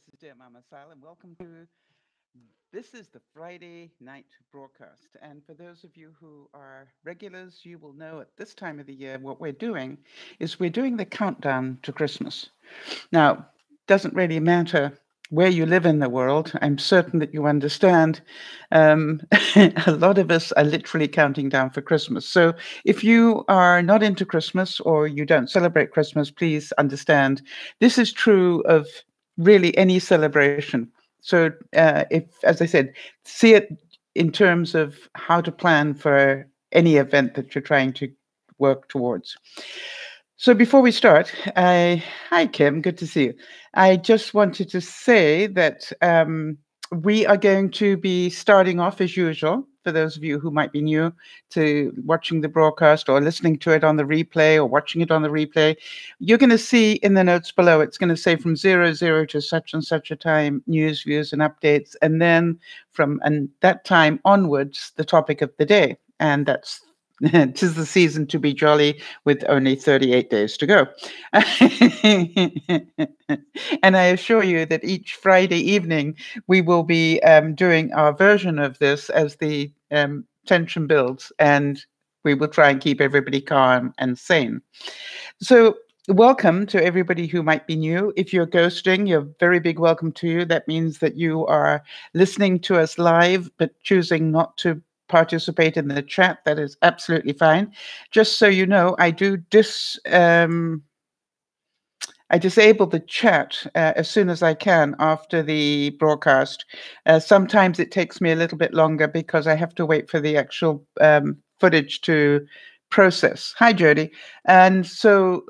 This is Dear Mama Sal, and welcome to this is the Friday night broadcast. And for those of you who are regulars, you will know at this time of the year what we're doing is we're doing the countdown to Christmas. Now, doesn't really matter where you live in the world. I'm certain that you understand. Um, a lot of us are literally counting down for Christmas. So if you are not into Christmas or you don't celebrate Christmas, please understand this is true of really any celebration. So if, as I said, see it in terms of how to plan for any event that you're trying to work towards. So before we start, hi Kim, good to see you. I just wanted to say that we are going to be starting off as usual. For those of you who might be new to watching the broadcast or listening to it on the replay or watching it on the replay, you're going to see in the notes below, it's going to say from 00 to such and such a time, news, views, and updates. And then from that time onwards, the topic of the day. And that's 'tis the season to be jolly with only 38 days to go. And I assure you that each Friday evening we will be doing our version of this as the tension builds, and we will try and keep everybody calm and sane. So welcome to everybody who might be new. If you're ghosting, you're very big welcome to you. That means that you are listening to us live, but choosing not to participate in the chat. That is absolutely fine. Just so you know, I disable the chat as soon as I can after the broadcast. Sometimes it takes me a little bit longer because I have to wait for the actual footage to process. Hi, Jody. And so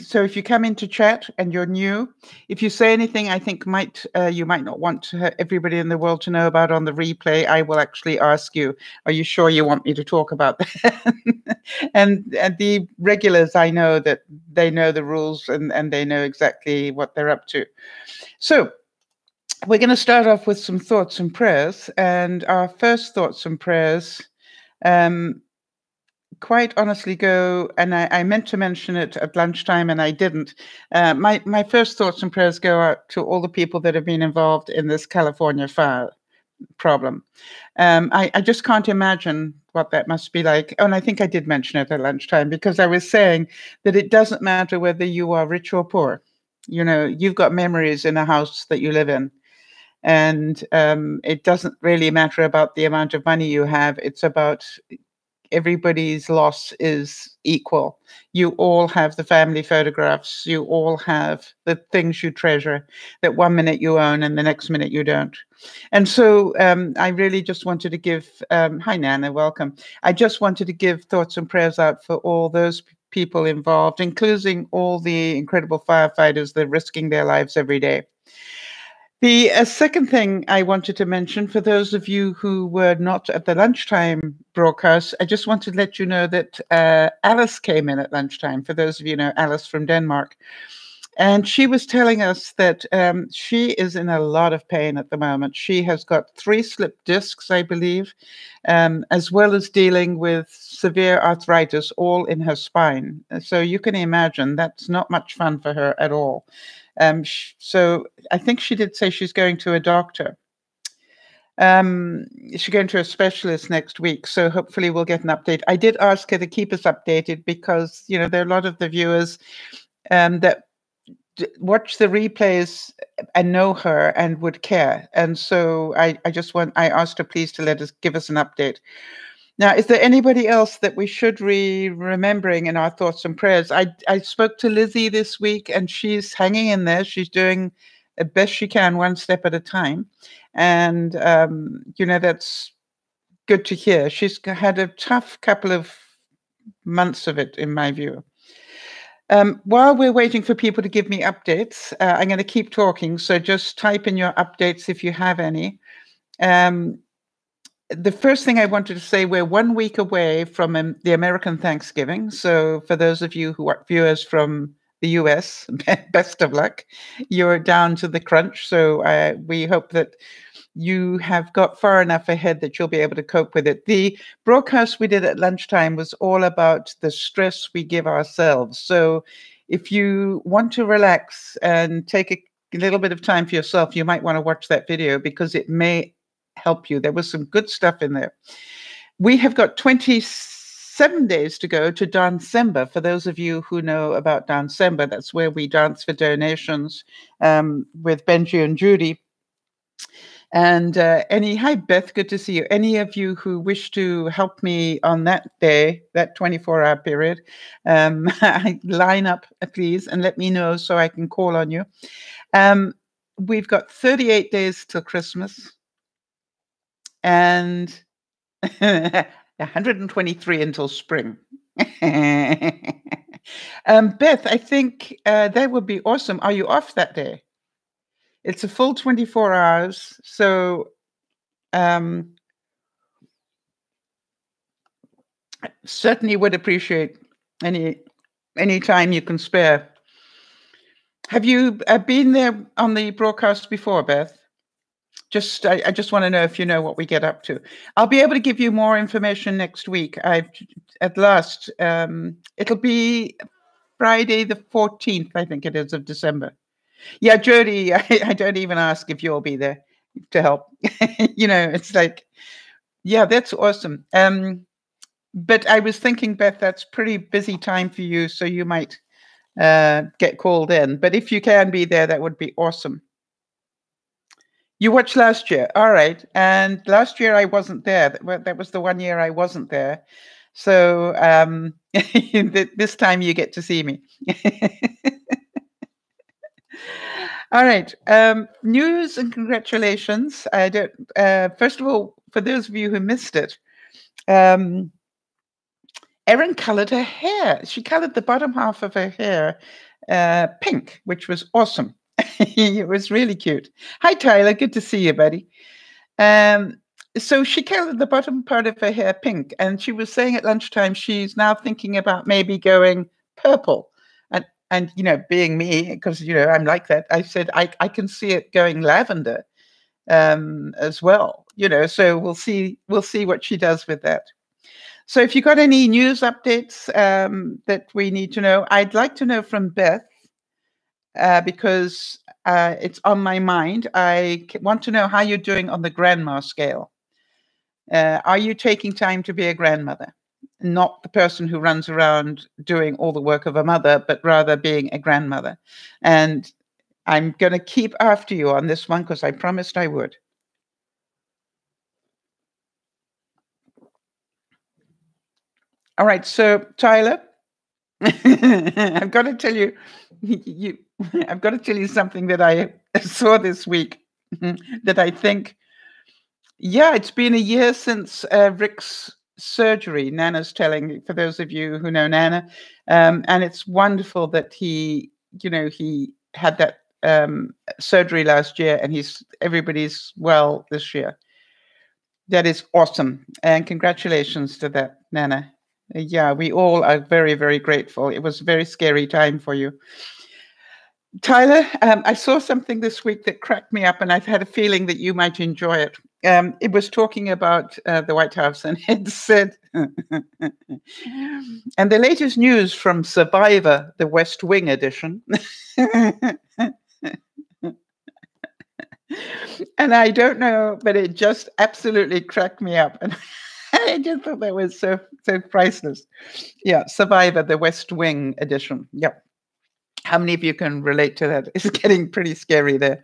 so if you come into chat and you're new, if you say anything I think you might not want everybody in the world to know about on the replay, I will actually ask you, are you sure you want me to talk about that? and the regulars, I know that they know the rules and they know exactly what they're up to. So we're going to start off with some thoughts and prayers. And our first thoughts and prayers quite honestly go, and I meant to mention it at lunchtime and I didn't. My first thoughts and prayers go out to all the people that have been involved in this California fire problem. I just can't imagine what that must be like. Oh, and I think I did mention it at lunchtime because I was saying that it doesn't matter whether you are rich or poor. You know, you've got memories in a house that you live in. And it doesn't really matter about the amount of money you have. It's about everybody's loss is equal. You all have the family photographs. You all have the things you treasure that one minute you own and the next minute you don't. And so I really just wanted to give, hi Nana, welcome. I just wanted to give thoughts and prayers out for all those people involved, including all the incredible firefighters that are risking their lives every day. The second thing I wanted to mention, for those of you who were not at the lunchtime broadcast, I just wanted to let you know that Alice came in at lunchtime. For those of you who know Alice from Denmark. And she was telling us that she is in a lot of pain at the moment. She has got 3 slipped discs, I believe, as well as dealing with severe arthritis all in her spine. So you can imagine that's not much fun for her at all. So I think she did say she's going to a doctor. She's going to a specialist next week, so hopefully we'll get an update. I did ask her to keep us updated because, you know, there are a lot of the viewers that watch the replays and know her and would care. And so I asked her please to give us an update. Now, is there anybody else that we should be remembering in our thoughts and prayers? I spoke to Lizzie this week and she's hanging in there. She's doing the best she can, one step at a time. And, you know, that's good to hear. She's had a tough couple of months of it, in my view. While we're waiting for people to give me updates, I'm going to keep talking. So just type in your updates if you have any. The first thing I wanted to say, we're 1 week away from the American Thanksgiving. So for those of you who are viewers from the US, best of luck. You're down to the crunch. So we hope that you have got far enough ahead that you'll be able to cope with it. The broadcast we did at lunchtime was all about the stress we give ourselves. So if you want to relax and take a little bit of time for yourself, you might want to watch that video because it may help you. There was some good stuff in there. We have got 27 days to go to Dancember. For those of you who know about Dancember, that's where we dance for donations with Benji and Judy. And hi, Beth, good to see you. Any of you who wish to help me on that day, that 24-hour period, line up, please, and let me know so I can call on you. We've got 38 days till Christmas and 123 until spring. Beth, I think that would be awesome. Are you off that day? It's a full 24 hours, so certainly would appreciate any time you can spare. Have you been there on the broadcast before, Beth? I just want to know if you know what we get up to. I'll be able to give you more information next week. At last, it'll be Friday the 14th, I think it is, of December. Yeah, Jody, I don't even ask if you'll be there to help. It's like, yeah, that's awesome. But I was thinking, Beth, that's pretty busy time for you, so you might get called in. But if you can be there, that would be awesome. You watched last year. All right. And last year I wasn't there. That was the one year I wasn't there. So this time you get to see me. All right. News and congratulations. First of all, for those of you who missed it, Erin colored her hair. She colored the bottom half of her hair pink, which was awesome. It was really cute. Hi, Tyler. Good to see you, buddy. So she colored the bottom part of her hair pink, and she was saying at lunchtime she's now thinking about maybe going purple. And being me, because I'm like that, I said I can see it going lavender as well. So we'll see what she does with that. So if you got any news updates that we need to know, I'd like to know from Beth. Because it's on my mind. I want to know how you're doing on the grandma scale. Are you taking time to be a grandmother? Not the person who runs around doing all the work of a mother, but rather being a grandmother. And I'm going to keep after you on this one because I promised I would. All right, so Tyler, I've got to tell you, I've got to tell you something that I saw this week that I think, yeah, it's been a year since Rick's surgery. Nana's telling, for those of you who know Nana, and it's wonderful that he had that surgery last year, and everybody's well this year. That is awesome, and congratulations to that, Nana. Yeah, we all are very, very grateful. It was a very scary time for you. Tyler, I saw something this week that cracked me up, and I've had a feeling that you might enjoy it. It was talking about the White House, and it said, and the latest news from Survivor, the West Wing edition. And I don't know, but it just absolutely cracked me up. And I just thought that was so priceless. Yeah, Survivor, the West Wing edition. Yep. How many of you can relate to that? It's getting pretty scary there.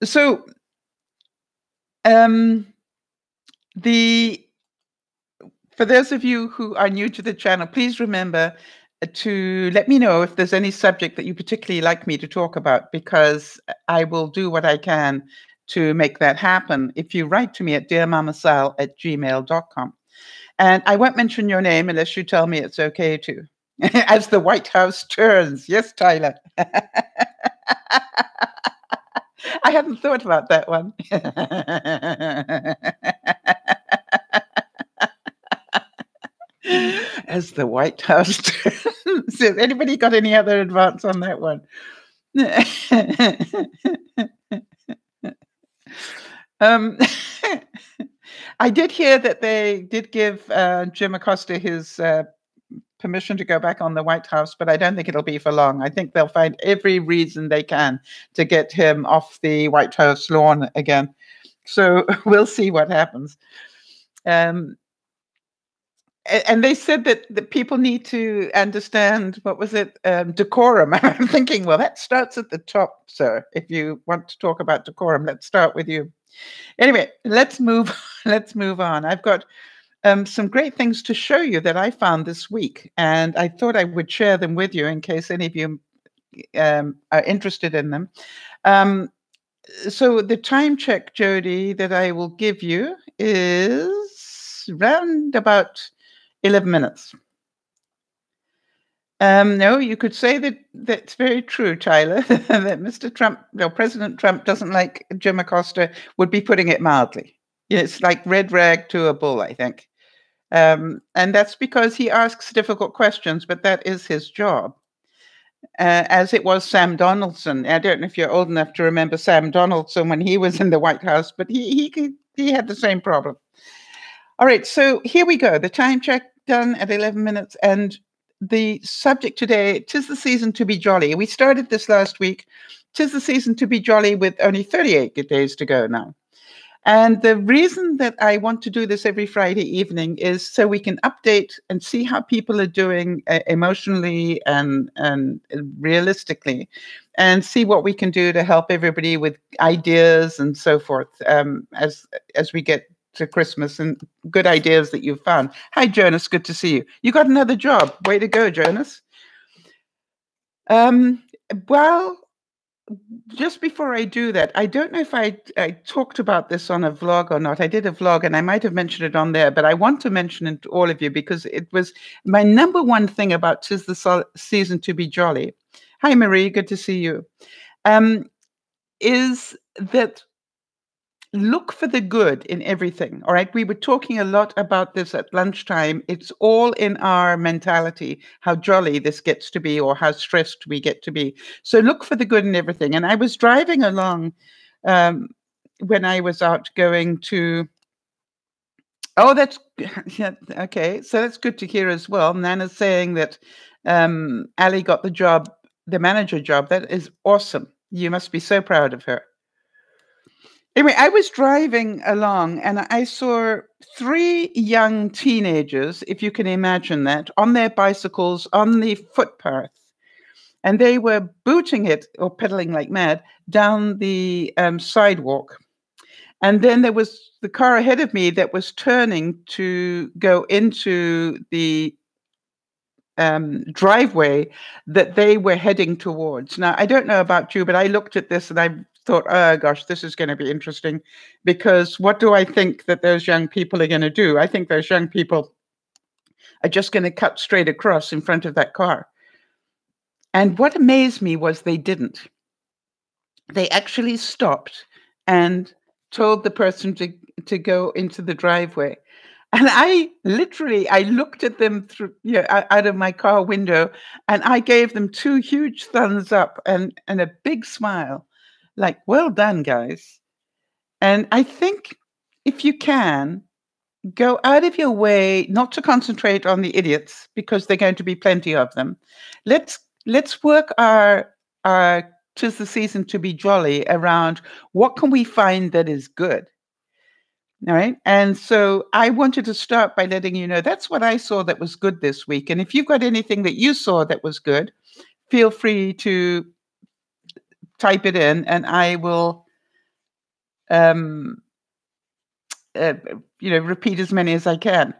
So, for those of you who are new to the channel, please remember to let me know if there's any subject that you particularly like me to talk about, because I will do what I can to make that happen. If you write to me at DearMamaSal@gmail.com. And I won't mention your name unless you tell me it's okay to. As the White House turns. Yes, Tyler. I hadn't thought about that one. As the White House turns. Has anybody got any other advance on that one? I did hear that they did give Jim Acosta his permission to go back on the White House, but I don't think it'll be for long. I think they'll find every reason they can to get him off the White House lawn again. So we'll see what happens. And they said that people need to understand, what was it, decorum. I'm thinking, well, that starts at the top, sir. If you want to talk about decorum, let's start with you. Anyway, let's move on. I've got some great things to show you that I found this week, and I thought I would share them with you in case any of you are interested in them. So the time check, Jody, that I will give you is round about 11 minutes. No, you could say that that's very true, Tyler, that Mr. Trump, no, President Trump doesn't like Jim Acosta, would be putting it mildly. It's like red rag to a bull, I think. And that's because he asks difficult questions, but that is his job. As it was Sam Donaldson. I don't know if you're old enough to remember Sam Donaldson when he was in the White House, but he had the same problem. All right, so here we go. The time check done at 11 minutes, and the subject today, 'tis the season to be jolly. We started this last week. 'Tis the season to be jolly with only 38 days to go now. And the reason that I want to do this every Friday evening is so we can update and see how people are doing emotionally and realistically, and see what we can do to help everybody with ideas and so forth as we get to Christmas, and good ideas that you've found. Hi, Jonas. Good to see you. You got another job. Way to go, Jonas. Well, just before I do that, I don't know if I talked about this on a vlog or not. I did a vlog, and I might have mentioned it on there, but I want to mention it to all of you because it was my number one thing about 'tis the season to be jolly. Hi, Marie. Good to see you. Is that look for the good in everything. All right. We were talking a lot about this at lunchtime. It's all in our mentality, how jolly this gets to be or how stressed we get to be. So look for the good in everything. And I was driving along when I was out going to. Oh, that's yeah, okay. So that's good to hear as well. Nana's saying that Ali got the job, the manager job. That is awesome. You must be so proud of her. Anyway, I was driving along and I saw 3 young teenagers, if you can imagine that, on their bicycles on the footpath. And they were booting it or pedaling like mad down the sidewalk. And then there was the car ahead of me that was turning to go into the driveway that they were heading towards. Now, I don't know about you, but I looked at this and I thought, oh gosh, this is going to be interesting, because what do I think that those young people are going to do? I think those young people are just going to cut straight across in front of that car. And what amazed me was they didn't. They actually stopped and told the person to go into the driveway. And I looked at them through, out of my car window, and I gave them 2 huge thumbs up and a big smile. Like, well done, guys. And I think if you can, go out of your way not to concentrate on the idiots, because there are going to be plenty of them. Let's work our 'tis the season to be jolly around what can we find that is good. All right. And so I wanted to start by letting you know that's what I saw that was good this week. And if you've got anything that you saw that was good, feel free to type it in, and I will, repeat as many as I can.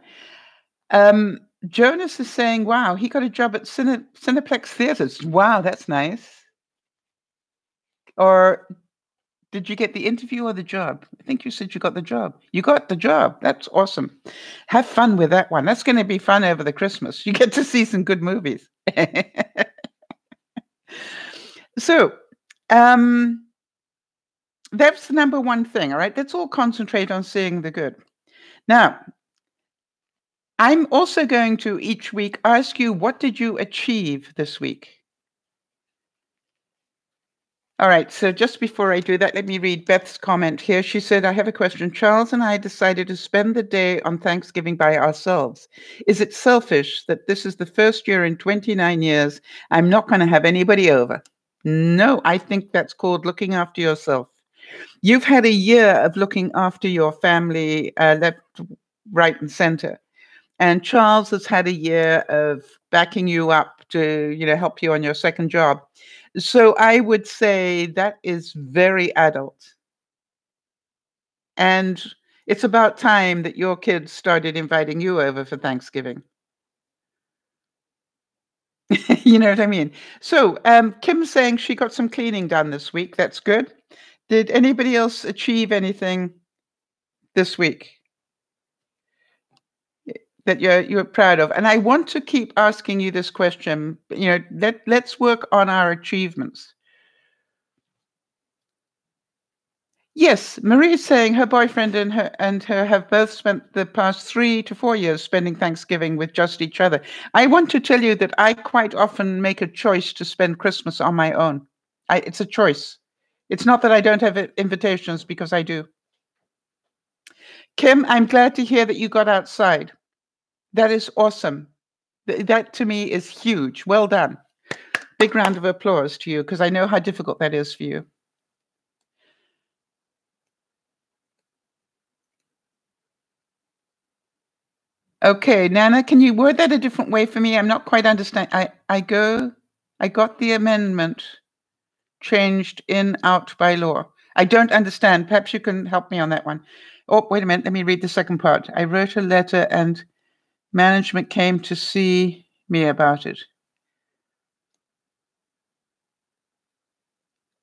Jonas is saying, wow, he got a job at Cineplex Theatres. Wow, that's nice. Or did you get the interview or the job? I think you said you got the job. You got the job. That's awesome. Have fun with that one. That's going to be fun over the Christmas. You get to see some good movies. So, that's the number one thing, all right? Let's all concentrate on seeing the good. Now, I'm also going to each week ask you, what did you achieve this week? All right, so just before I do that, let me read Beth's comment here. She said, I have a question. Charles and I decided to spend the day on Thanksgiving by ourselves. Is it selfish that this is the first year in 29 years I'm not going to have anybody over? No, I think that's called looking after yourself. You've had a year of looking after your family, left, right, and center. And Charles has had a year of backing you up to, help you on your second job. So I would say that is very adult. And it's about time that your kids started inviting you over for Thanksgiving. You know what I mean? So Kim's saying she got some cleaning done this week. That's good. Did anybody else achieve anything this week that you're proud of? And I want to keep asking you this question. Let's work on our achievements. Yes, Marie is saying her boyfriend and her have both spent the past 3 to 4 years spending Thanksgiving with just each other. I want to tell you that I quite often make a choice to spend Christmas on my own. It's a choice. It's not that I don't have invitations, because I do. Kim, I'm glad to hear that you got outside. That is awesome. That to me is huge. Well done. Big round of applause to you, because I know how difficult that is for you. Okay, Nana, can you word that a different way for me? I'm not quite understanding. I got the amendment changed in out by law. I don't understand. Perhaps you can help me on that one. Oh, wait a minute. Let me read the second part. I wrote a letter and management came to see me about it.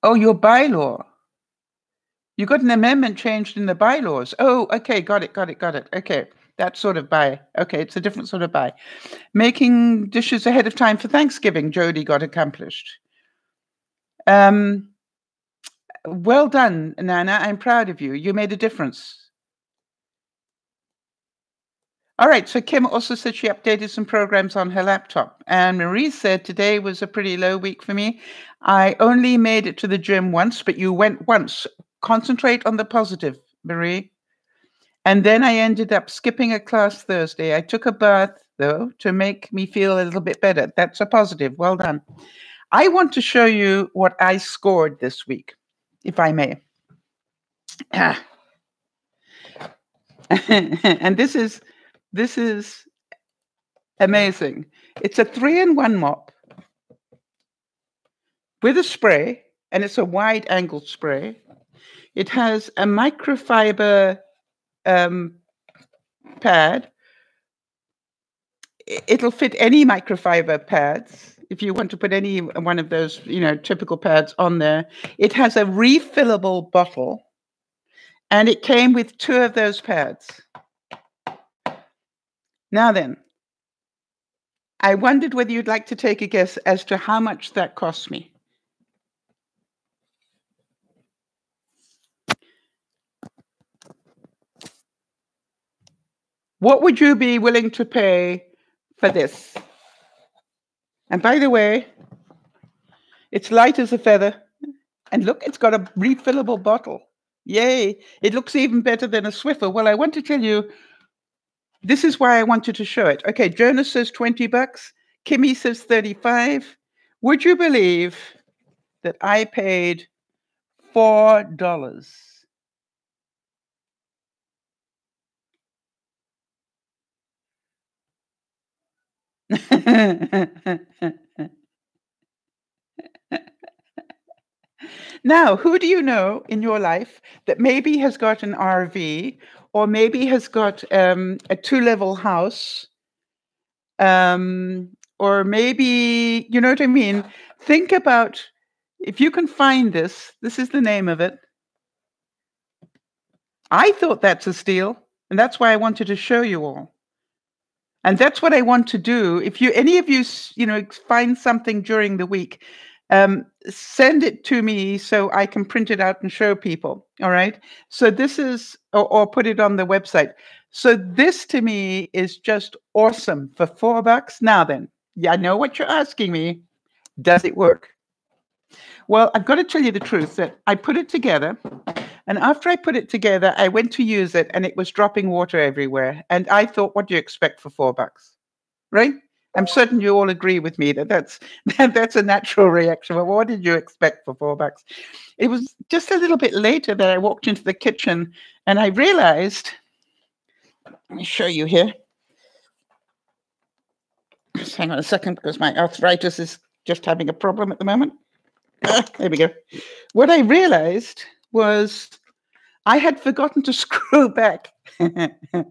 Oh, your bylaw. You got an amendment changed in the bylaws. Oh, okay. Got it. Okay. That sort of buy. Okay, it's a different sort of buy. Making dishes ahead of time for Thanksgiving, Jody got accomplished. Well done, Nana. I'm proud of you. You made a difference. All right, so Kim also said she updated some programs on her laptop. And Marie said today was a pretty low week for me. I only made it to the gym once, but you went once. Concentrate on the positive, Marie. And then I ended up skipping a class Thursday. I took a bath, though, to make me feel a little bit better. That's a positive. Well done. I want to show you what I scored this week, if I may. And this is amazing. It's a 3-in-1 mop with a spray, and it's a wide-angle spray. It has a microfiber pad. It'll fit any microfiber pads if you want to put any one of those, typical pads on there. It has a refillable bottle, and it came with 2 of those pads. Now then, I wondered whether you'd like to take a guess as to how much that cost me. What would you be willing to pay for this? And by the way, it's light as a feather. And look, it's got a refillable bottle. Yay. It looks even better than a Swiffer. Well, I want to tell you, this is why I wanted to show it. Okay, Jonas says $20. Kimmy says 35. Would you believe that I paid $4? Now, who do you know in your life that maybe has got an RV, or maybe has got a 2-level house, or maybe, you know what I mean? Think about, if you can find this is the name of it. I thought that's a steal, and that's why I wanted to show you all. And that's what I want to do. If any of you, find something during the week, send it to me so I can print it out and show people. All right. So this is, or put it on the website. So this to me is just awesome for $4. Now then, I know what you're asking me. Does it work? Well, I've got to tell you the truth that I put it together, and after I put it together, I went to use it, and it was dropping water everywhere. And I thought, what do you expect for $4? Right? I'm certain you all agree with me that that's a natural reaction. But what did you expect for $4? It was just a little bit later that I walked into the kitchen, and I realized. Let me show you here. Just hang on a second, because my arthritis is just having a problem at the moment. There we go. What I realized was I had forgotten to screw back the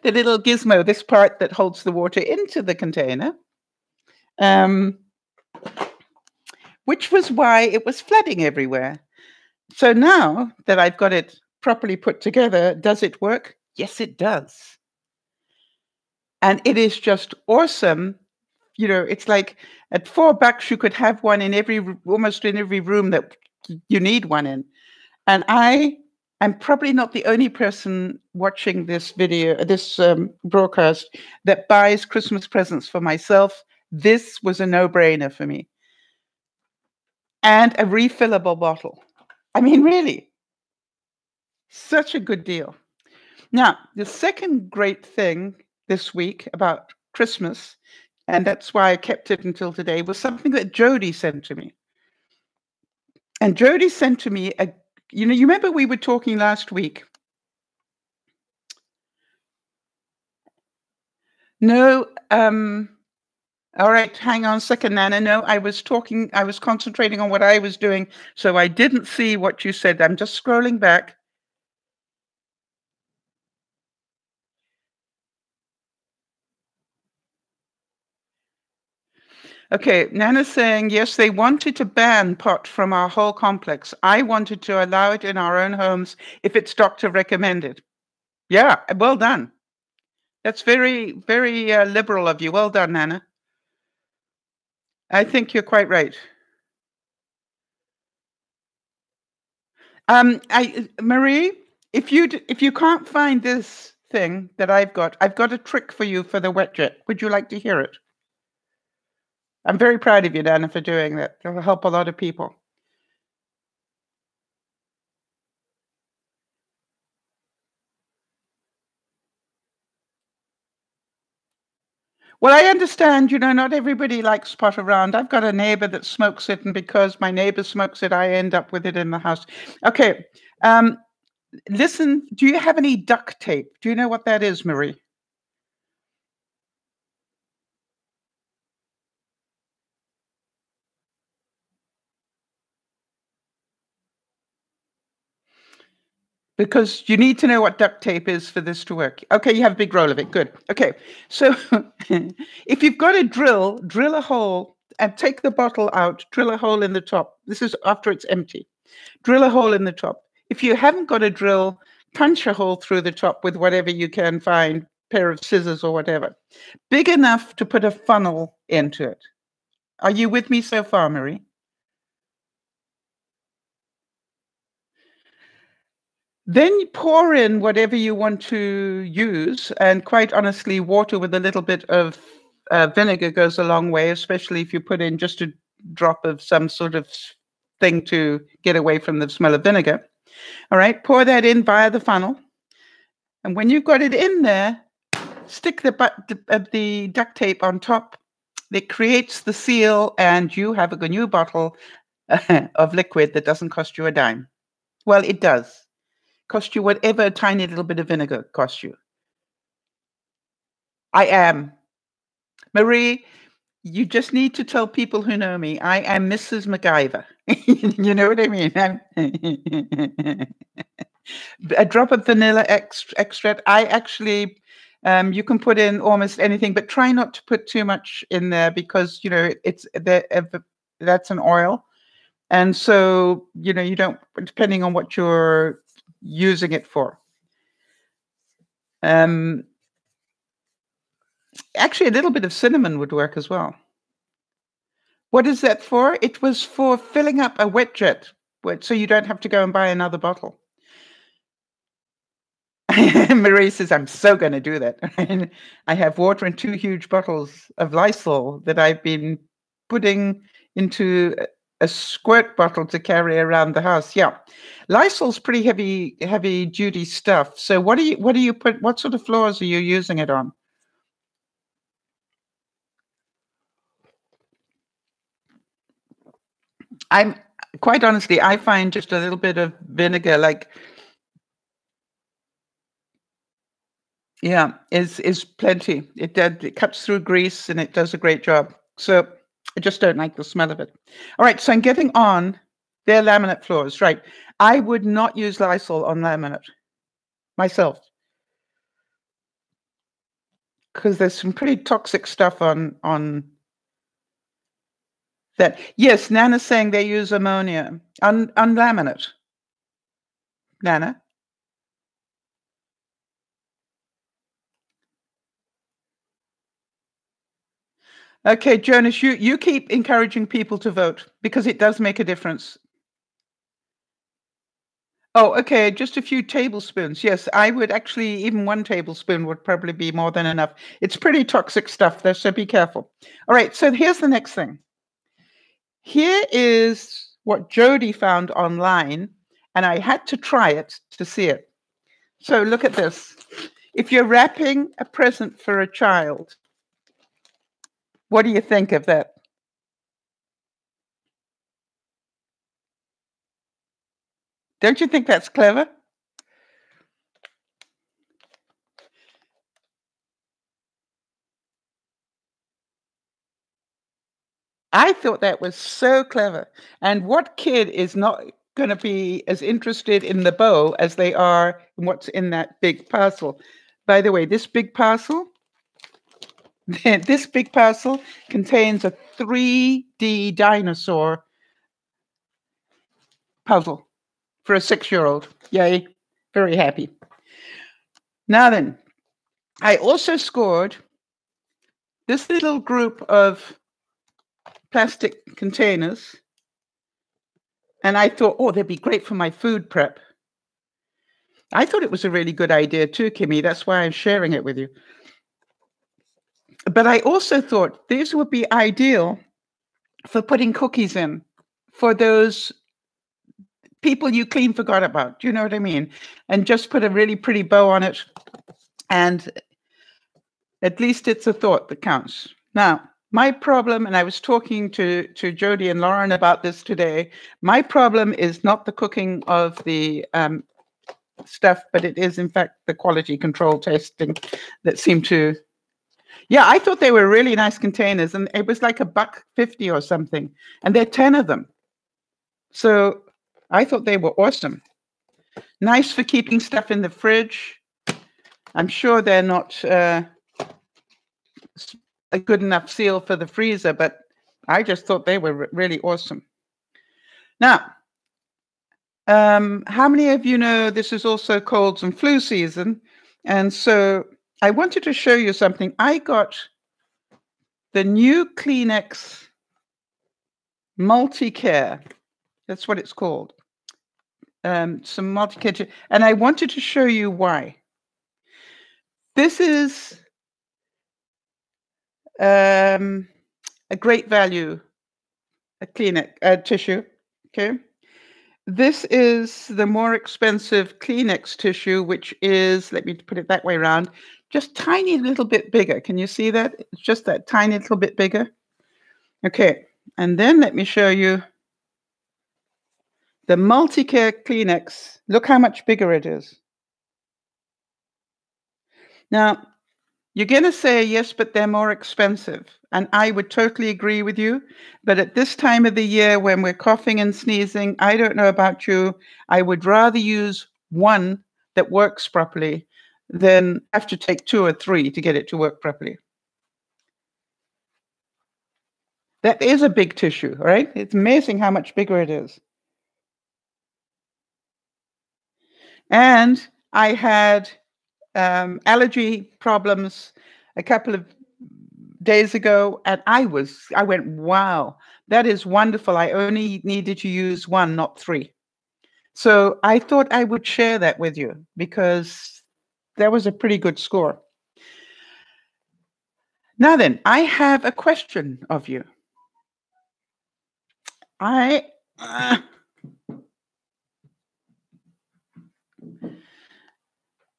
little gizmo, this part that holds the water into the container, which was why it was flooding everywhere. So now that I've got it properly put together, does it work? Yes, it does. And it is just awesome. You know, it's like at $4, you could have one in almost in every room that you need one in. And I'm probably not the only person watching this video, this broadcast, that buys Christmas presents for myself. This was a no-brainer for me. And a refillable bottle. I mean, really, such a good deal. Now, the second great thing this week about Christmas, and that's why I kept it until today, was something that Jody sent to me. And Jody sent to me you remember we were talking last week? No, all right, hang on a second, Nana. No, I was concentrating on what I was doing, so I didn't see what you said. I'm just scrolling back. Okay, Nana's saying, yes, they wanted to ban pot from our whole complex. I wanted to allow it in our own homes if it's doctor recommended. Yeah, well done. That's very, very liberal of you. Well done, Nana. I think you're quite right. Marie, if you can't find this thing that I've got a trick for you for the wet jet. Would you like to hear it? I'm very proud of you, Nana, for doing that. It'll help a lot of people. Well, I understand, not everybody likes pot around. I've got a neighbor that smokes it, and because my neighbor smokes it, I end up with it in the house. Okay. Listen, do you have any duct tape? Do you know what that is, Marie? Because you need to know what duct tape is for this to work. Okay, you have a big roll of it. Good. Okay, so if you've got a drill a hole and take the bottle out, drill a hole in the top. This is after it's empty. Drill a hole in the top. If you haven't got a drill, punch a hole through the top with whatever you can find, pair of scissors or whatever. Big enough to put a funnel into it. Are you with me so far, Marie? Then you pour in whatever you want to use, and quite honestly, water with a little bit of vinegar goes a long way, especially if you put in just a drop of some sort of thing to get away from the smell of vinegar. All right, pour that in via the funnel. And when you've got it in there, stick the duct tape on top. It creates the seal, and you have a new bottle of liquid that doesn't cost you a dime. Well, it does. Cost you whatever a tiny little bit of vinegar costs you. I am. Marie, you just need to tell people who know me, I am Mrs. MacGyver. You know what I mean? A drop of vanilla extract. I actually, you can put in almost anything, but try not to put too much in there because, that's an oil. And so, you don't, depending on what you're using it for. Actually, a little bit of cinnamon would work as well. What is that for? It was for filling up a wet jet, so you don't have to go and buy another bottle. Marie says, I'm so going to do that. I have water in 2 huge bottles of Lysol that I've been putting into a squirt bottle to carry around the house. Yeah. Lysol's pretty heavy duty stuff. So what do you put, what sort of floors are you using it on? I'm quite honestly, I find just a little bit of vinegar, like, yeah, is plenty. It cuts through grease and it does a great job. So I just don't like the smell of it. All right, so I'm getting on their laminate floors, right? I would not use Lysol on laminate myself because there's some pretty toxic stuff on that. Yes, Nana's saying they use ammonia on laminate. Nana. Okay, Jonas, you keep encouraging people to vote because it does make a difference. Oh, okay, just a few tablespoons. Yes, I would actually, even 1 tablespoon would probably be more than enough. It's pretty toxic stuff though, so be careful. All right, so here's the next thing. Here is what Jody found online, and I had to try it to see it. So look at this. If you're wrapping a present for a child, what do you think of that? Don't you think that's clever? I thought that was so clever. And what kid is not going to be as interested in the bow as they are in what's in that big parcel? By the way, this big parcel, this big parcel contains a 3D dinosaur puzzle for a 6-year-old. Yay, very happy. Now then, I also scored this little group of plastic containers, and I thought, oh, they'd be great for my food prep. I thought it was a really good idea too, Kimmy. That's why I'm sharing it with you. But I also thought these would be ideal for putting cookies in for those people you clean forgot about. Do you know what I mean? And just put a really pretty bow on it. And at least it's a thought that counts. Now, my problem, and I was talking to Jody and Lauren about this today, my problem is not the cooking of the stuff, but it is in fact the quality control testing that seemed to, yeah, I thought they were really nice containers, and it was like $1.50 or something, and there are 10 of them. So I thought they were awesome. Nice for keeping stuff in the fridge. I'm sure they're not a good enough seal for the freezer, but I just thought they were really awesome. Now, how many of you know this is also colds and flu season? And so I wanted to show you something. I got the new Kleenex Multicare. That's what it's called. Some Multicare. And I wanted to show you why. This is a great value, a Kleenex tissue. Okay. This is the more expensive Kleenex tissue, which is, let me put it that way around, just tiny little bit bigger. Can you see that? It's just that tiny little bit bigger. Okay, and then let me show you the Multicare Kleenex. Look how much bigger it is. Now, you're going to say, yes, but they're more expensive. And I would totally agree with you. But at this time of the year, when we're coughing and sneezing, I don't know about you, I would rather use one that works properly than have to take 2 or 3 to get it to work properly. That is a big tissue, right? It's amazing how much bigger it is. And I had allergy problems a couple of days ago, and I went, wow, that is wonderful. I only needed to use 1, not 3. So I thought I would share that with you because that was a pretty good score. Now then, I have a question of you. I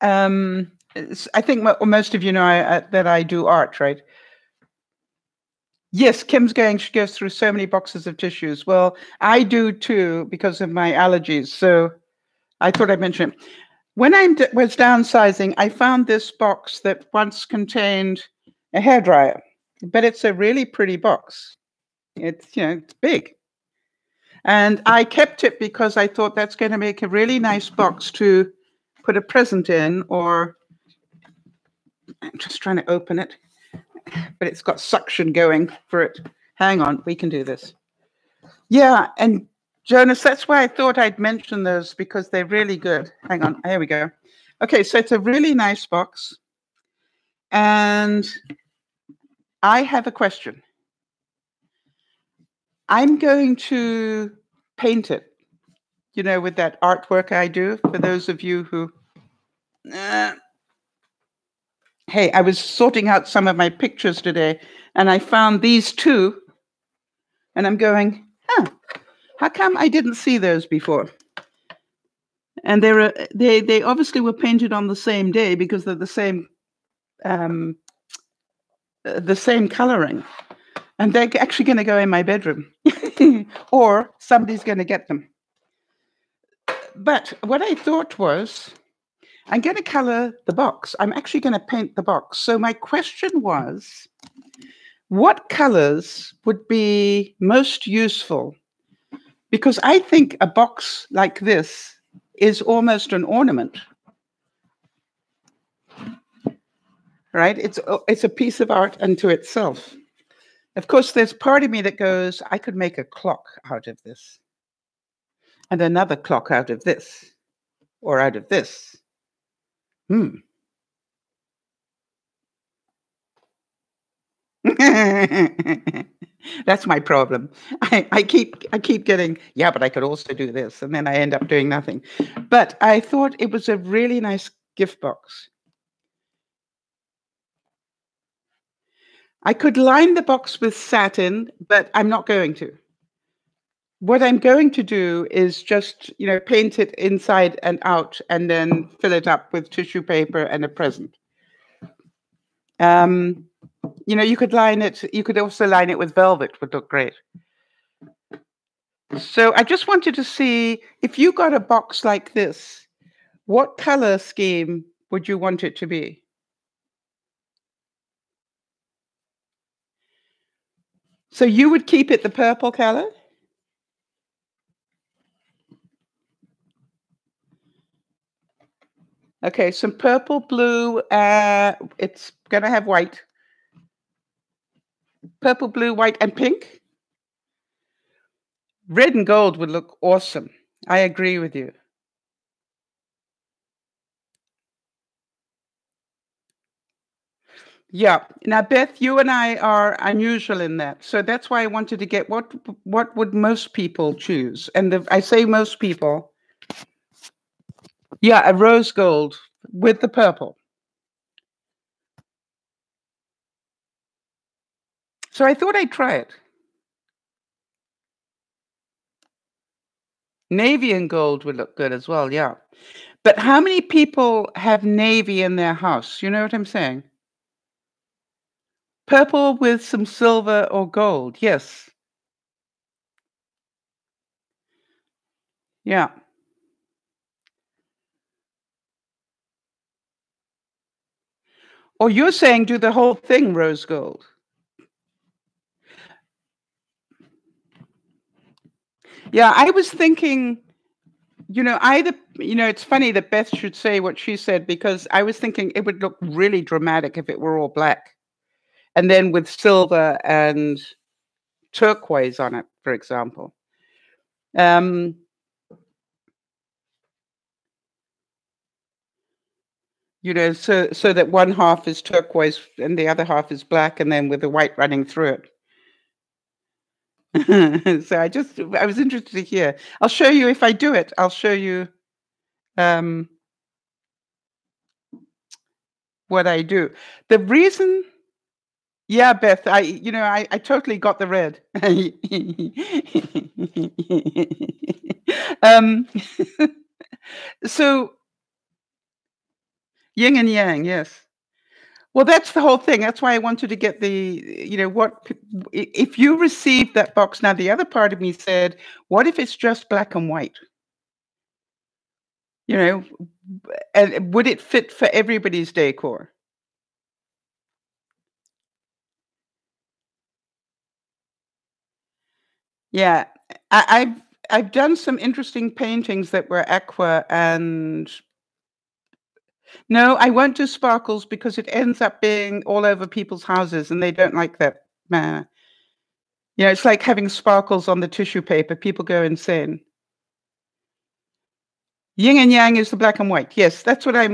I think most of you know that I do art, right? Yes, she goes through so many boxes of tissues. Well, I do too because of my allergies. So I thought I'd mention it. When I was downsizing, I found this box that once contained a hairdryer, but it's a really pretty box. It's, it's big. And I kept it because I thought that's going to make a really nice box to put a present in, or I'm just trying to open it, but it's got suction going for it. Hang on, we can do this. Yeah, and Jonas, that's why I thought I'd mention those because they're really good. Hang on, here we go. Okay, so it's a really nice box. And I have a question. I'm going to paint it, with that artwork I do. For those of you who... hey, I was sorting out some of my pictures today, and I found these two, and I'm going, how come I didn't see those before? And they obviously were painted on the same day because they're the same coloring. And they're actually going to go in my bedroom, or somebody's going to get them. But what I thought was, I'm going to color the box. I'm actually going to paint the box. So my question was, what colors would be most useful? Because I think a box like this is almost an ornament, right? It's a piece of art unto itself. Of course, there's part of me that goes, I could make a clock out of this, and another clock out of this, or out of this. That's my problem. I keep getting, yeah, but I could also do this, and then I end up doing nothing. But I thought it was a really nice gift box. I could line the box with satin, but I'm not going to. What I'm going to do is just, paint it inside and out, and then fill it up with tissue paper and a present. You could line it. You could also line it with velvet. Would look great. So I just wanted to see, if you got a box like this, what color scheme would you want it to be? So you would keep it the purple color? Okay, some purple, blue, it's gonna have white. Purple, blue, white, and pink? Red and gold would look awesome. I agree with you. Yeah. Now, Beth, you and I are unusual in that. So that's why I wanted to get what would most people choose? And I say most people. Yeah, a rose gold with the purple. So I thought I'd try it. Navy and gold would look good as well, yeah. But how many people have navy in their house? You know what I'm saying? Purple with some silver or gold, yes. Yeah. Or you're saying do the whole thing rose gold. Yeah, I was thinking, it's funny that Beth should say what she said, because I was thinking it would look really dramatic if it were all black. And then with silver and turquoise on it, for example. So that one half is turquoise and the other half is black, and then with the white running through it. So I was interested to hear. I'll show you if I do it. I'll show you what I do. The reason Yeah, Beth, I totally got the red. Um, so yin and yang, yes. Well, that's the whole thing. That's why I wanted to get if you receive that box. Now, the other part of me said, what if it's just black and white? You know, and would it fit for everybody's decor? Yeah, I've done some interesting paintings that were aqua and no, I won't do sparkles because it ends up being all over people's houses and they don't like that. Nah. It's like having sparkles on the tissue paper. People go insane. Yin and yang is the black and white. Yes, that's what I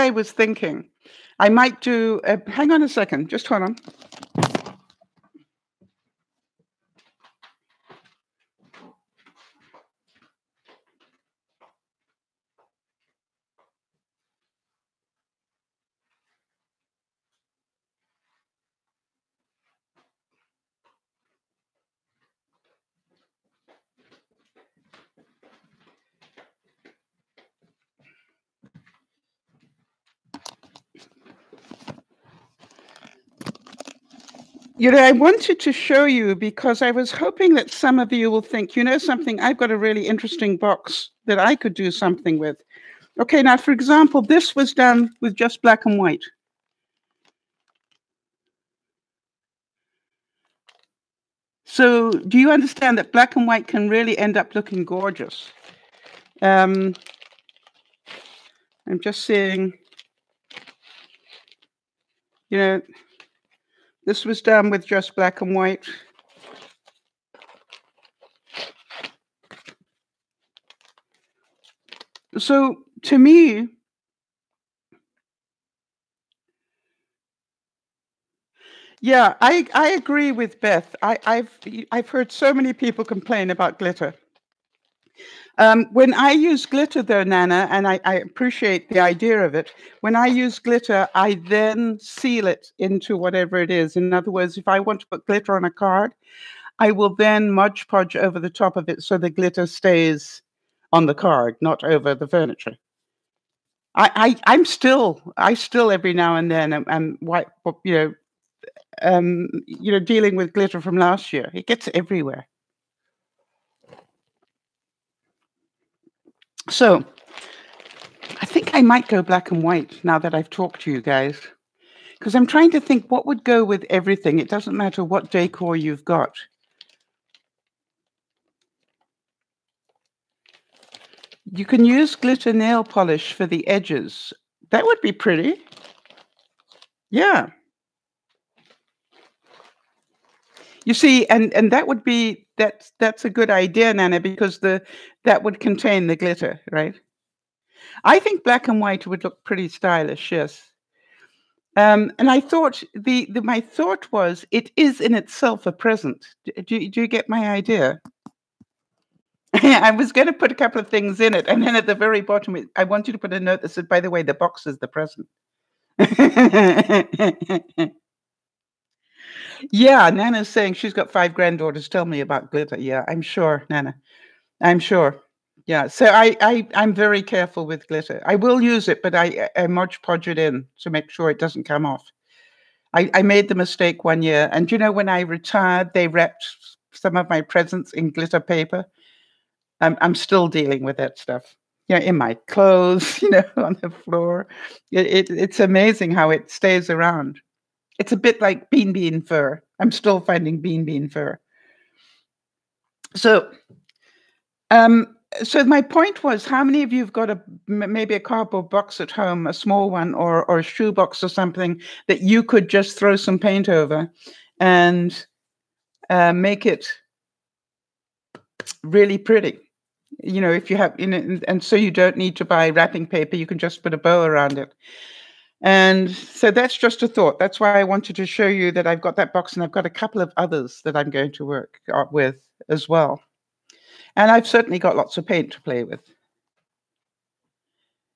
was thinking. I might do, hang on a second, just hold on. I wanted to show you because I was hoping that some of you will think, something, I've got a really interesting box that I could do something with. Okay, now, for example, this was done with just black and white. So do you understand that black and white can really end up looking gorgeous? I'm just seeing, this was done with just black and white. So to me, yeah, I agree with Beth. I've heard so many people complain about glitter. When I use glitter, though, Nana, and I appreciate the idea of it, when I use glitter, I then seal it into whatever it is. In other words, if I want to put glitter on a card, I will then Mod Podge over the top of it so the glitter stays on the card, not over the furniture. I still every now and then am dealing with glitter from last year. It gets everywhere. So I think I might go black and white now that I've talked to you guys, because I'm trying to think what would go with everything. It doesn't matter what decor you've got. You can use glitter nail polish for the edges. That would be pretty. Yeah. You see, and that would be that's a good idea, Nana, because that would contain the glitter, right? I think black and white would look pretty stylish, yes. And I thought my thought was it is in itself a present. Do you get my idea? I was going to put a couple of things in it, and then at the very bottom, I want you to put a note that said, "By the way, the box is the present." Yeah, Nana's saying she's got 5 granddaughters. Tell me about glitter. Yeah, I'm sure, Nana. I'm sure. Yeah, so I'm very careful with glitter. I will use it, but I Mod Podge it in to make sure it doesn't come off. I made the mistake one year, and when I retired, they wrapped some of my presents in glitter paper. I'm still dealing with that stuff. In my clothes, on the floor. It's amazing how it stays around. It's a bit like bean fur. I'm still finding bean fur. So, so my point was, how many of you have got maybe a cardboard box at home, a small one, or a shoe box or something that you could just throw some paint over and make it really pretty? If you have, and so you don't need to buy wrapping paper, you can just put a bow around it. And so that's just a thought. That's why I wanted to show you that I've got that box, and I've got a couple of others that I'm going to work with as well. And I've certainly got lots of paint to play with.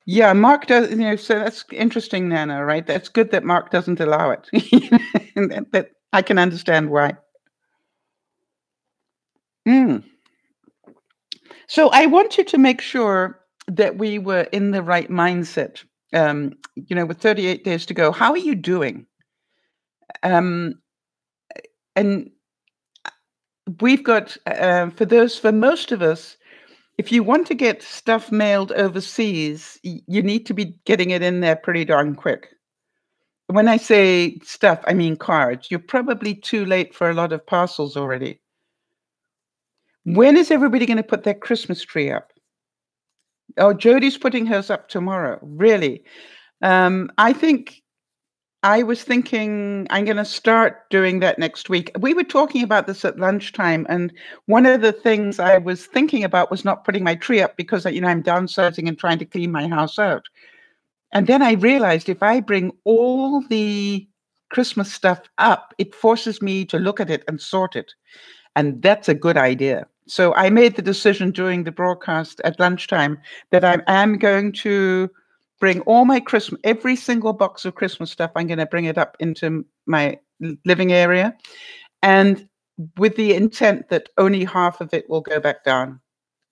Yeah, Mark does, so that's interesting, Nana, right? That's good that Mark doesn't allow it. And that I can understand why. Mm. So I wanted to make sure that we were in the right mindset. With 38 days to go, how are you doing? Um, and we've got, for most of us, if you want to get stuff mailed overseas, you need to be getting it in there pretty darn quick. When I say stuff, I mean cards. You're probably too late for a lot of parcels already. When is everybody going to put their Christmas tree up? Oh, Jodie's putting hers up tomorrow. Really? I think I was thinking I'm going to start doing that next week. We were talking about this at lunchtime, and one of the things I was thinking about was not putting my tree up because, I'm downsizing and trying to clean my house out. And then I realized if I bring all the Christmas stuff up, it forces me to look at it and sort it. And that's a good idea. So I made the decision during the broadcast at lunchtime that I am going to bring all my every single box of Christmas stuff, I'm going to bring it up into my living area. And with the intent that only half of it will go back down.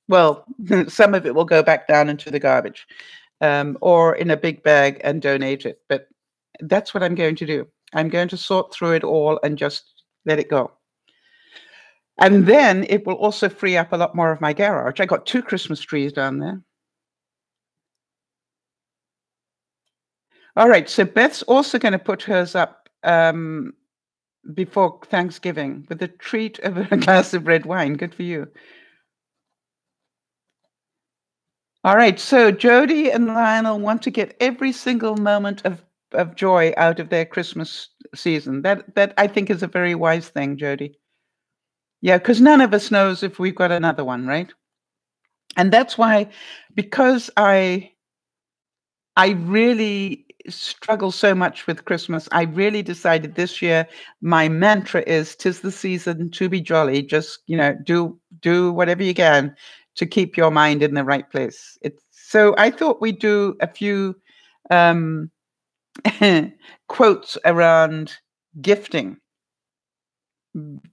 Well, some of it will go back down into the garbage, or in a big bag and donate it. But that's what I'm going to do. I'm going to sort through it all and just let it go. And then it will also free up a lot more of my garage. I got 2 Christmas trees down there. All right, so Beth's also going to put hers up before Thanksgiving with a treat of a glass of red wine. Good for you. All right, so Jody and Lionel want to get every single moment of joy out of their Christmas season. That I think is a very wise thing, Jody. Yeah, because none of us knows if we've got another one, right? And that's why, because I really struggle so much with Christmas, I really decided this year my mantra is 'tis the season to be jolly. Just, do whatever you can to keep your mind in the right place. So I thought we'd do a few um, quotes around gifting,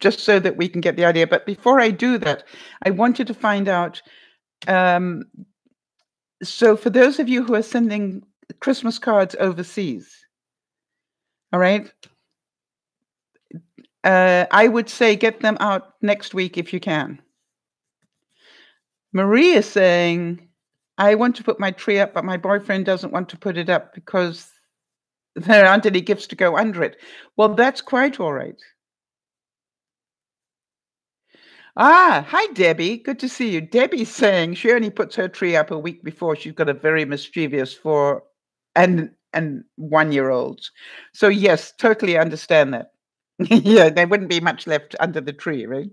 just so that we can get the idea. But before I do that, I wanted to find out, so for those of you who are sending Christmas cards overseas, all right, I would say get them out next week if you can. Marie is saying, I want to put my tree up, but my boyfriend doesn't want to put it up because there aren't any gifts to go under it. Well, that's quite all right. Hi, Debbie. Good to see you. Debbie's saying she only puts her tree up a week before. She's got a very mischievous 4 and 1-year-olds. So yes, totally understand that. Yeah, there wouldn't be much left under the tree, right?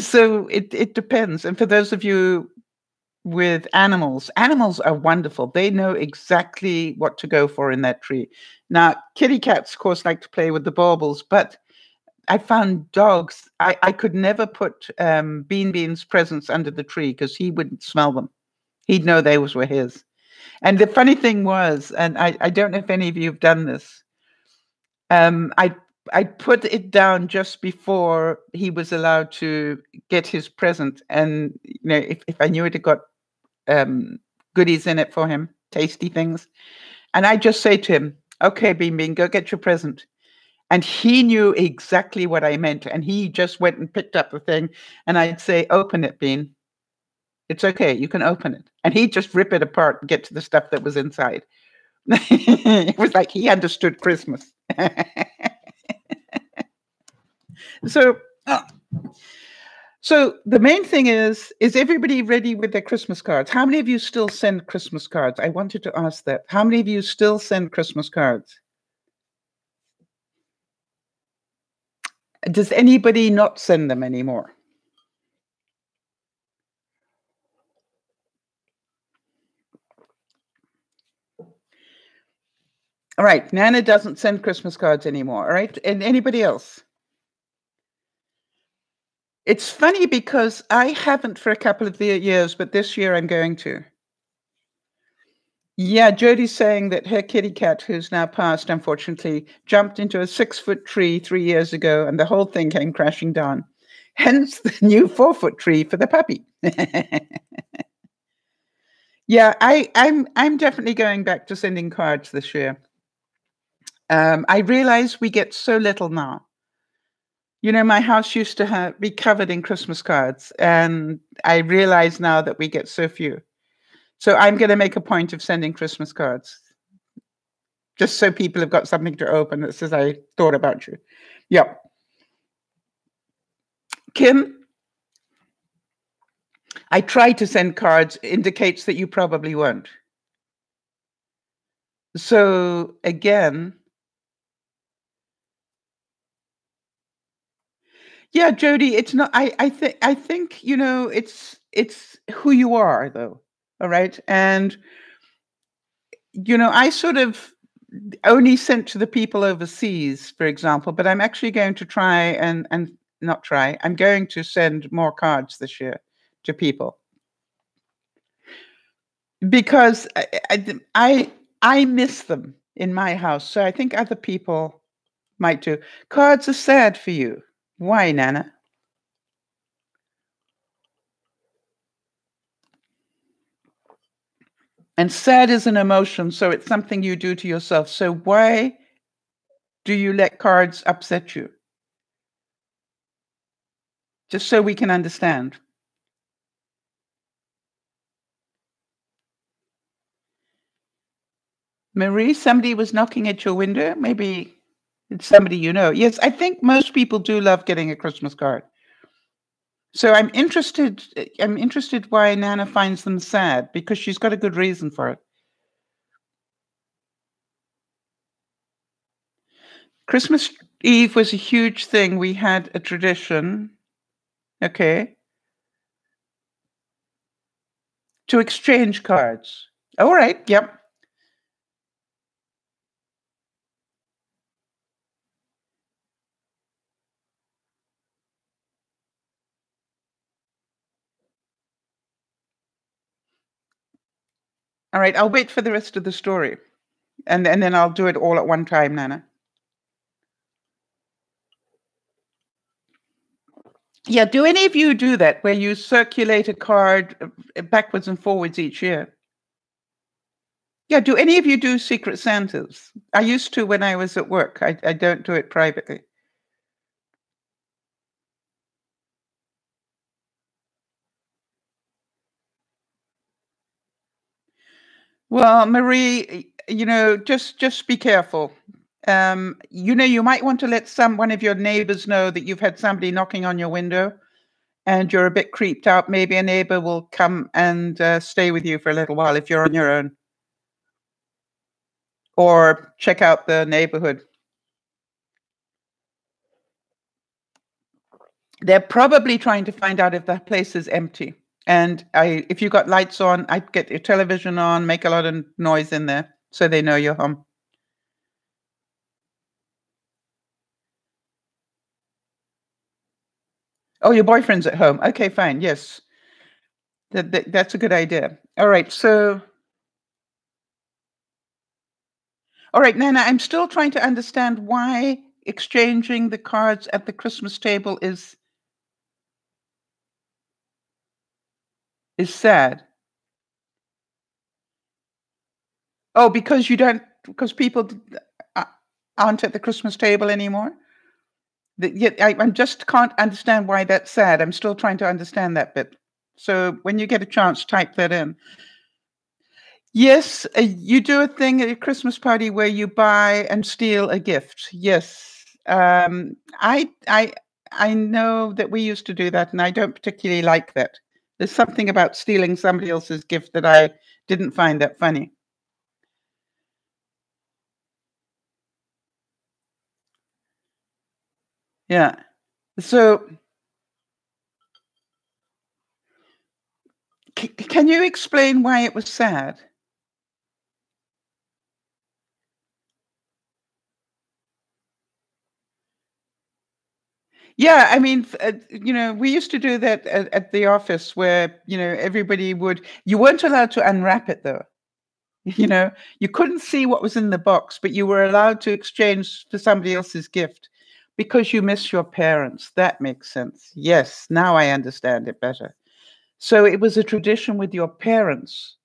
So it depends. And for those of you with animals are wonderful. They know exactly what to go for in that tree. Now, kitty cats, of course, like to play with the baubles, but I found dogs, I could never put Bean's presents under the tree because he wouldn't smell them. He'd know those were his. And the funny thing was, and I don't know if any of you have done this, I put it down just before he was allowed to get his present. And if I knew it had got goodies in it for him, tasty things, and I just say to him, okay, Bean, go get your present. And he knew exactly what I meant. And he just went and picked up the thing. And I'd say, open it, Bean. It's okay. You can open it. And he'd just rip it apart and get to the stuff that was inside. It was like he understood Christmas. So the main thing is everybody ready with their Christmas cards? How many of you still send Christmas cards? I wanted to ask that. How many of you still send Christmas cards? Does anybody not send them anymore? All right, Nana doesn't send Christmas cards anymore, all right? And anybody else? It's funny because I haven't for a couple of years, but this year I'm going to. Yeah, Jodie's saying that her kitty cat, who's now passed, unfortunately, jumped into a 6-foot tree 3 years ago, and the whole thing came crashing down. Hence the new 4-foot tree for the puppy. Yeah, I'm definitely going back to sending cards this year. I realize we get so little now. You know, my house used to be covered in Christmas cards, and I realize now that we get so few. So I'm going to make a point of sending Christmas cards, just so people have got something to open that says I thought about you. Yep. Kim, I tried to send cards indicates that you probably won't. So again, yeah, Jody, it's not. I think you know it's who you are though. All right, and you know I sort of only sent to the people overseas, for example, but I'm actually going to try and not try. I'm going to send more cards this year to people because I miss them in my house. So I think other people might too. Cards are sad for you. Why, Nana? And sad is an emotion, so it's something you do to yourself. So why do you let cards upset you? Just so we can understand. Marie, somebody was knocking at your window. Maybe it's somebody you know. Yes, I think most people do love getting a Christmas card. So I'm interested. I'm interested why Nana finds them sad because she's got a good reason for it. Christmas Eve was a huge thing. We had a tradition. Okay. To exchange cards. All right. Yep. All right. I'll wait for the rest of the story. And then I'll do it all at one time, Nana. Yeah, do any of you do that where you circulate a card backwards and forwards each year? Yeah, do any of you do Secret Santas? I used to when I was at work. I don't do it privately. Well, Marie, you know, just be careful. You know, you might want to let one of your neighbors know that you've had somebody knocking on your window and you're a bit creeped out. Maybe a neighbor will come and stay with you for a little while if you're on your own, or check out the neighborhood. They're probably trying to find out if that place is empty. And if you got lights on, I'd get your television on, make a lot of noise in there so they know you're home. Oh, your boyfriend's at home. Okay, fine. Yes. That's a good idea. All right. So, all right, Nana, I'm still trying to understand why exchanging the cards at the Christmas table is sad. Oh, because people uh, aren't at the Christmas table anymore. Yet I just can't understand why that's sad. I'm still trying to understand that bit. So when you get a chance, type that in. Yes, you do a thing at a Christmas party where you buy and steal a gift. Yes, I know that we used to do that, and I don't particularly like that. There's something about stealing somebody else's gift that I didn't find that funny. Yeah. So can you explain why it was sad? Yeah, I mean, you know, we used to do that at the office where, you know, everybody would, you weren't allowed to unwrap it though. You know, you couldn't see what was in the box, but you were allowed to exchange for somebody else's gift because you miss your parents. That makes sense. Yes, now I understand it better. So it was a tradition with your parents.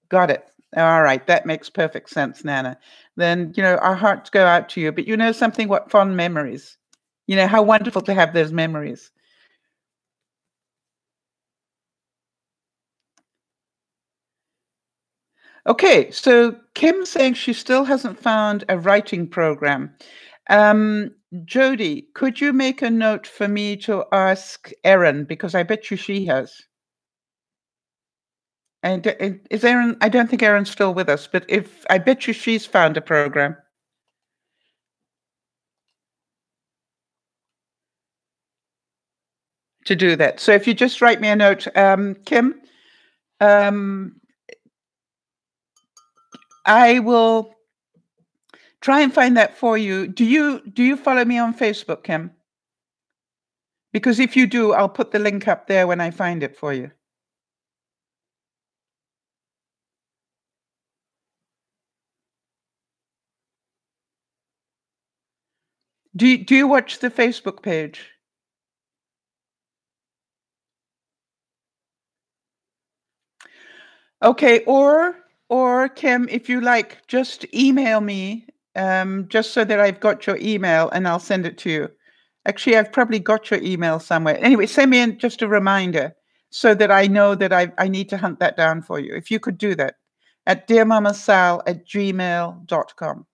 Got it. All right, that makes perfect sense, Nana. Then, our hearts go out to you. But you know something, what fond memories. How wonderful to have those memories. Okay, so Kim's saying she still hasn't found a writing program. Jody, could you make a note for me to ask Erin, because I bet you she has. And is Erin? I don't think Erin's still with us, but if I bet you she's found a program to do that. So if you just write me a note, Kim, I will try and find that for you. Do you follow me on Facebook, Kim? Because if you do, I'll put the link up there when I find it for you. Do you watch the Facebook page? Okay, or Kim, if you like, just email me, just so that I've got your email and I'll send it to you. Actually, I've probably got your email somewhere. Anyway, send me in just a reminder so that I know that I need to hunt that down for you. If you could do that at dearmamasal@gmail.com.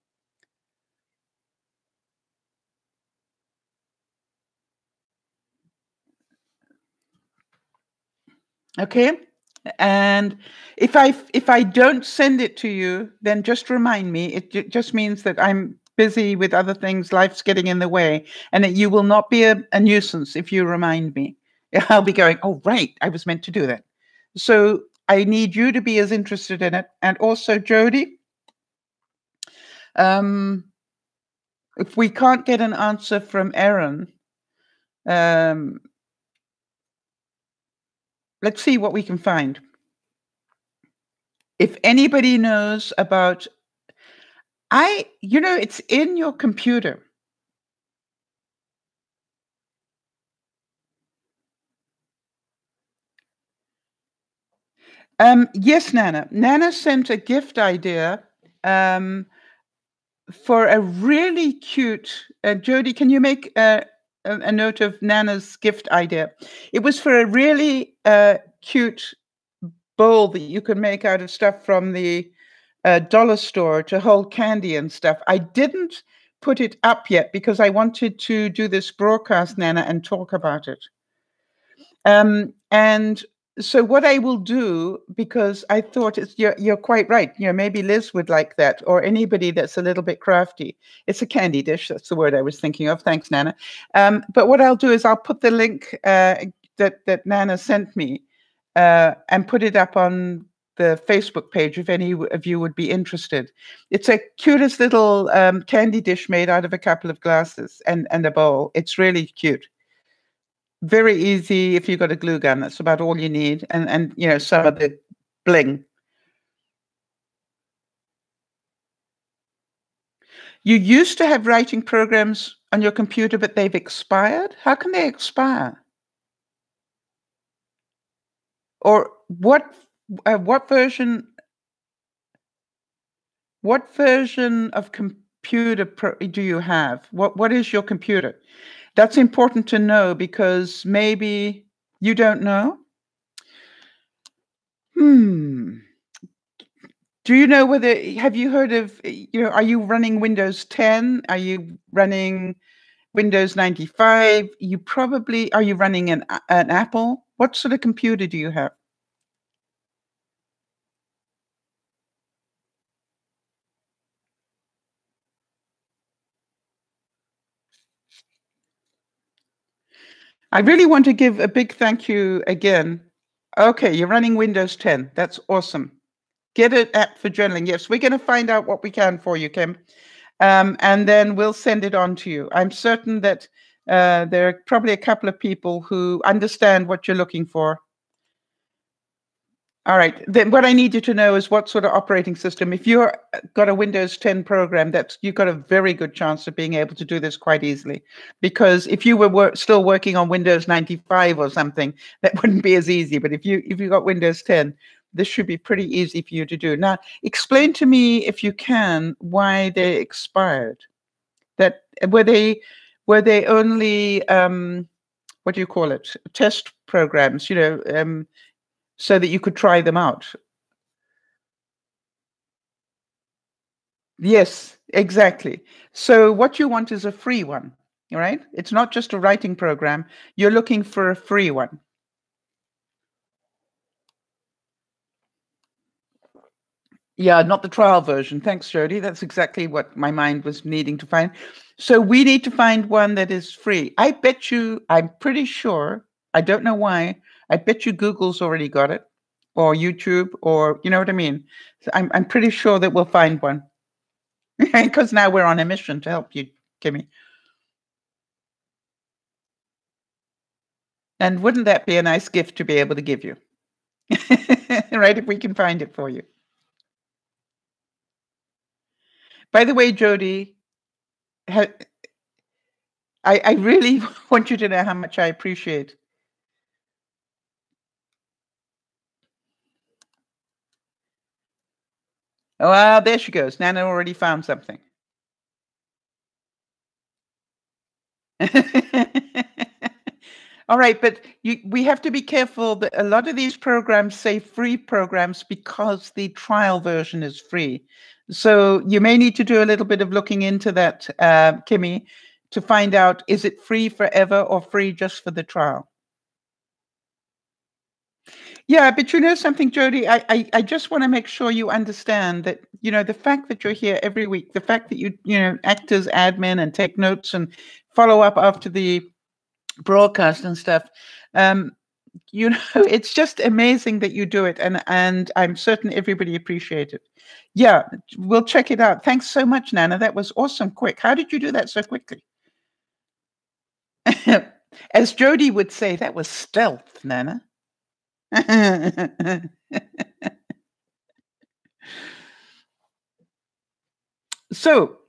Okay? And if I don't send it to you, then just remind me. It just means that I'm busy with other things, life's getting in the way, and that you will not be a nuisance if you remind me. I'll be going, oh, right, I was meant to do that. So I need you to be as interested in it. And also, Jody, if we can't get an answer from Erin, let's see what we can find. If anybody knows about, it's in your computer. Yes, Nana. Nana sent a gift idea for a really cute. Jody, can you make a note of Nana's gift idea? It was for a really cute bowl that you could make out of stuff from the dollar store to hold candy and stuff. I didn't put it up yet because I wanted to do this broadcast, Nana, and talk about it. And so what I will do, because I thought you're quite right. Maybe Liz would like that, or anybody that's a little bit crafty. It's a candy dish. That's the word I was thinking of. Thanks, Nana. But what I'll do is I'll put the link that Nana sent me and put it up on the Facebook page if any of you would be interested. It's a cutest little candy dish made out of a couple of glasses and a bowl. It's really cute. Very easy if you've got a glue gun. That's about all you need. And some of the bling. You used to have writing programs on your computer, but they've expired? How can they expire? Or what version of computer do you have? What is your computer? That's important to know because maybe you don't know. Do you know have you heard of, are you running Windows 10? Are you running Windows 95? Are you running an Apple? What sort of computer do you have? I really want to give a big thank you again. Okay, you're running Windows 10. That's awesome. Get an app for journaling. Yes, we're going to find out what we can for you, Kim. And then we'll send it on to you. I'm certain that there are probably a couple of people who understand what you're looking for. All right. Then what I need you to know is what sort of operating system. If you've got a Windows 10 program, you've got a very good chance of being able to do this quite easily. Because if you were still working on Windows 95 or something, that wouldn't be as easy. But if you got Windows 10, this should be pretty easy for you to do. Now, explain to me, if you can, why they expired. That were they only what do you call it? Test programs, so that you could try them out. Yes, exactly. So what you want is a free one, right? It's not just a writing program. You're looking for a free one. Yeah, not the trial version. Thanks, Jody. That's exactly what my mind was needing to find. So we need to find one that is free. I bet you, I'm pretty sure, I don't know why, I bet you Google's already got it, or YouTube, or you know what I mean? So I'm pretty sure that we'll find one. Because now we're on a mission to help you, Kimmy. And wouldn't that be a nice gift to be able to give you? Right, if we can find it for you. By the way, Jody, I really want you to know how much I appreciate. Oh, well, there she goes. Nana already found something. All right, but we have to be careful that a lot of these programs say free programs because the trial version is free. So you may need to do a little bit of looking into that, Kimmy, to find out, is it free forever or free just for the trial? Yeah, but you know something, Jody, I just want to make sure you understand that, the fact that you're here every week, the fact that you act as admin and take notes and follow up after the broadcast and stuff, it's just amazing that you do it, and I'm certain everybody appreciates it. Yeah, we'll check it out. Thanks so much, Nana. That was awesome quick. How did you do that so quickly? As Jody would say, that was stealth, Nana. So,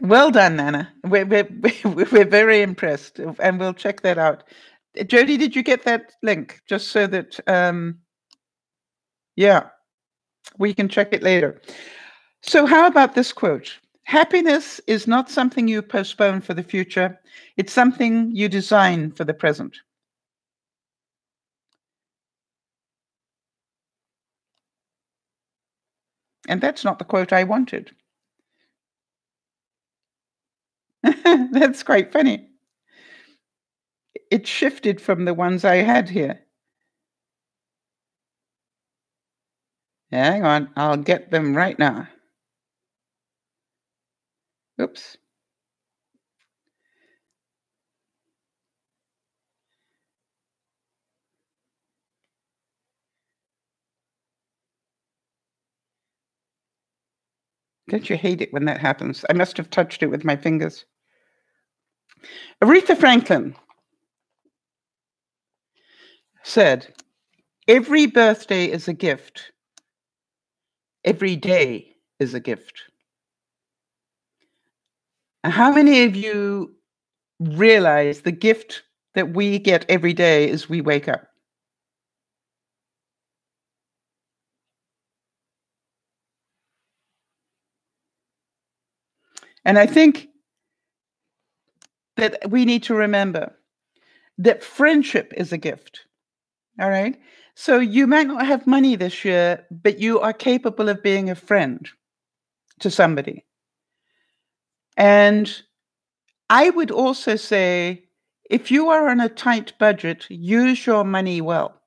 well done, Nana. We're very impressed, and we'll check that out. Jody, did you get that link? Just so that, yeah, we can check it later. So how about this quote? Happiness is not something you postpone for the future. It's something you design for the present. And that's not the quote I wanted. That's quite funny. It shifted from the ones I had here. Hang on, I'll get them right now. Oops. Don't you hate it when that happens? I must have touched it with my fingers. Aretha Franklin said, "Every birthday is a gift. Every day is a gift." How many of you realize the gift that we get every day is we wake up? And I think that we need to remember that friendship is a gift. All right. So you might not have money this year, but you are capable of being a friend to somebody. And I would also say, if you are on a tight budget, use your money well.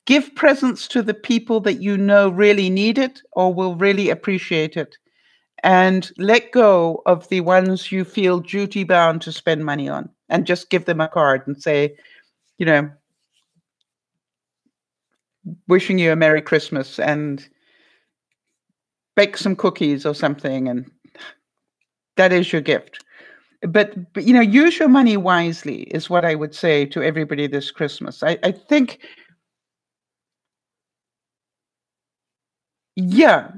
Give presents to the people that you know really need it or will really appreciate it. And let go of the ones you feel duty bound to spend money on, and just give them a card and say, wishing you a Merry Christmas, and bake some cookies or something. And that is your gift. But you know, use your money wisely is what I would say to everybody this Christmas. I think, yeah.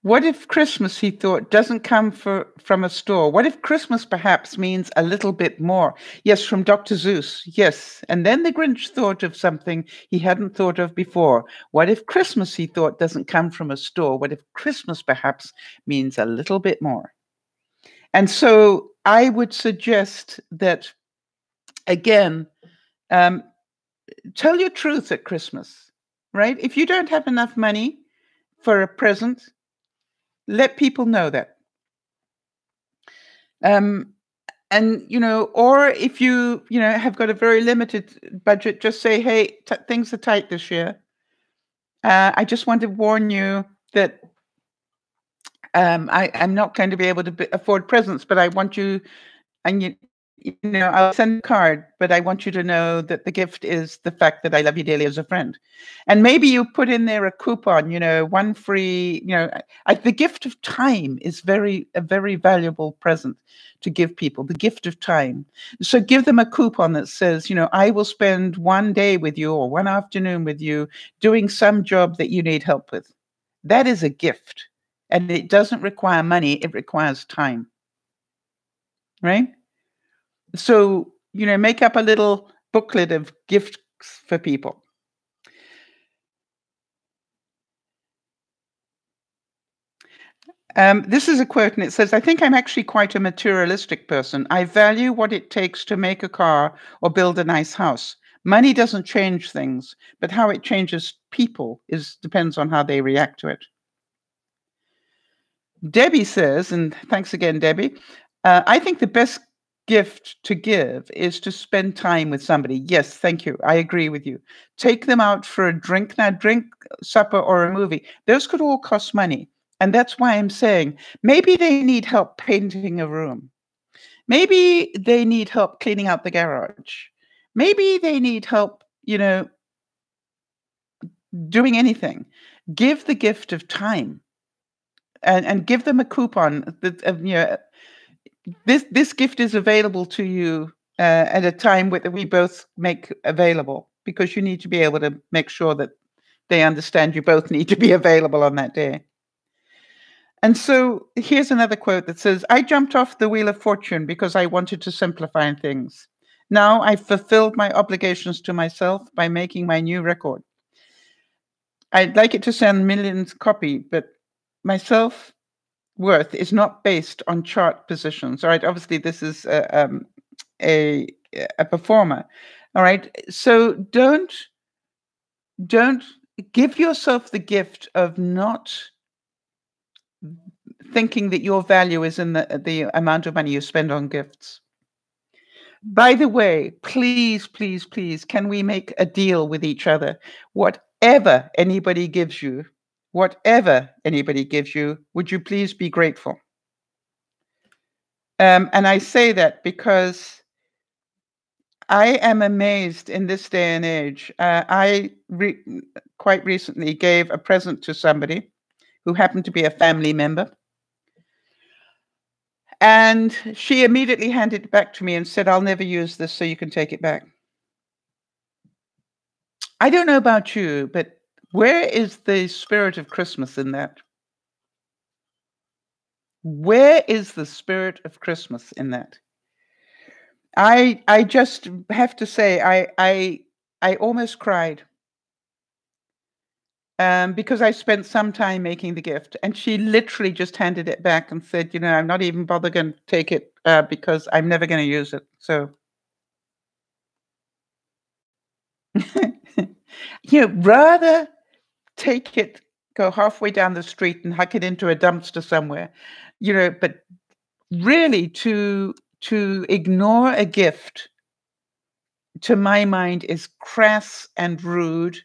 What if Christmas, he thought, doesn't come from a store? What if Christmas perhaps means a little bit more? Yes, from Dr. Seuss. Yes. And then the Grinch thought of something he hadn't thought of before. What if Christmas, he thought, doesn't come from a store? What if Christmas perhaps means a little bit more? And so I would suggest that, again, um, tell your truth at Christmas, right? If you don't have enough money for a present, let people know that. Um, and you know, or if you know have got a very limited budget, just say, hey, things are tight this year. I just want to warn you that I'm not going to be able to afford presents, but I want you, and you know, I'll send a card, but I want you to know that the gift is the fact that I love you dearly as a friend. And maybe you put in there a coupon, you know, one free, you know, the gift of time is a very valuable present to give people, the gift of time. So give them a coupon that says, you know, I will spend one day with you or one afternoon with you doing some job that you need help with. That is a gift. And it doesn't require money, it requires time. Right? So, you know, make up a little booklet of gifts for people. This is a quote, and it says, I think I'm actually quite a materialistic person. I value what it takes to make a car or build a nice house. Money doesn't change things, but how it changes people depends on how they react to it. Debbie says, and thanks again, Debbie, I think the best gift to give is to spend time with somebody. Yes, thank you. I agree with you. Take them out for a drink, supper, or a movie. Those could all cost money. And that's why I'm saying maybe they need help painting a room. Maybe they need help cleaning out the garage. Maybe they need help, you know, doing anything. Give the gift of time and give them a coupon that, you know, this gift is available to you at a time that we both make available, because you need to be able to make sure that they understand you both need to be available on that day. And so here's another quote that says, I jumped off the wheel of fortune because I wanted to simplify things. Now I've fulfilled my obligations to myself by making my new record. I'd like it to send millions copy, but my self-worth is not based on chart positions. All right. Obviously, this is a performer. All right. So don't give yourself the gift of not thinking that your value is in the amount of money you spend on gifts. By the way, please, please, please, can we make a deal with each other? Whatever anybody gives you, would you please be grateful? And I say that because I am amazed in this day and age. I quite recently gave a present to somebody who happened to be a family member. And she immediately handed it back to me and said, I'll never use this, so you can take it back. I don't know about you, but where is the spirit of Christmas in that? Where is the spirit of Christmas in that? I just have to say, I almost cried. Because I spent some time making the gift, and she literally just handed it back and said, you know, I'm not even bothered going to take it because I'm never going to use it. So, you know, rather take it, go halfway down the street and huck it into a dumpster somewhere, you know, but really to ignore a gift, to my mind, is crass and rude.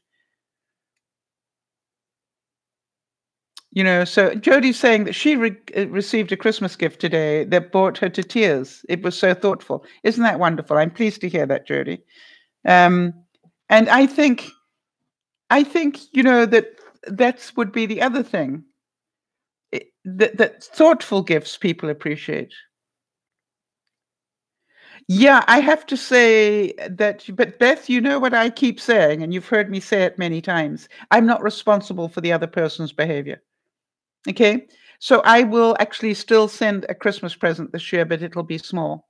You know, so Jodie's saying that she received a Christmas gift today that brought her to tears. It was so thoughtful. Isn't that wonderful? I'm pleased to hear that, Jodie. And I think, you know, that that would be the other thing. That thoughtful gifts people appreciate. Yeah, I have to say that, but Beth, you know what I keep saying, and you've heard me say it many times. I'm not responsible for the other person's behavior. Okay? So I will actually still send a Christmas present this year, but it'll be small.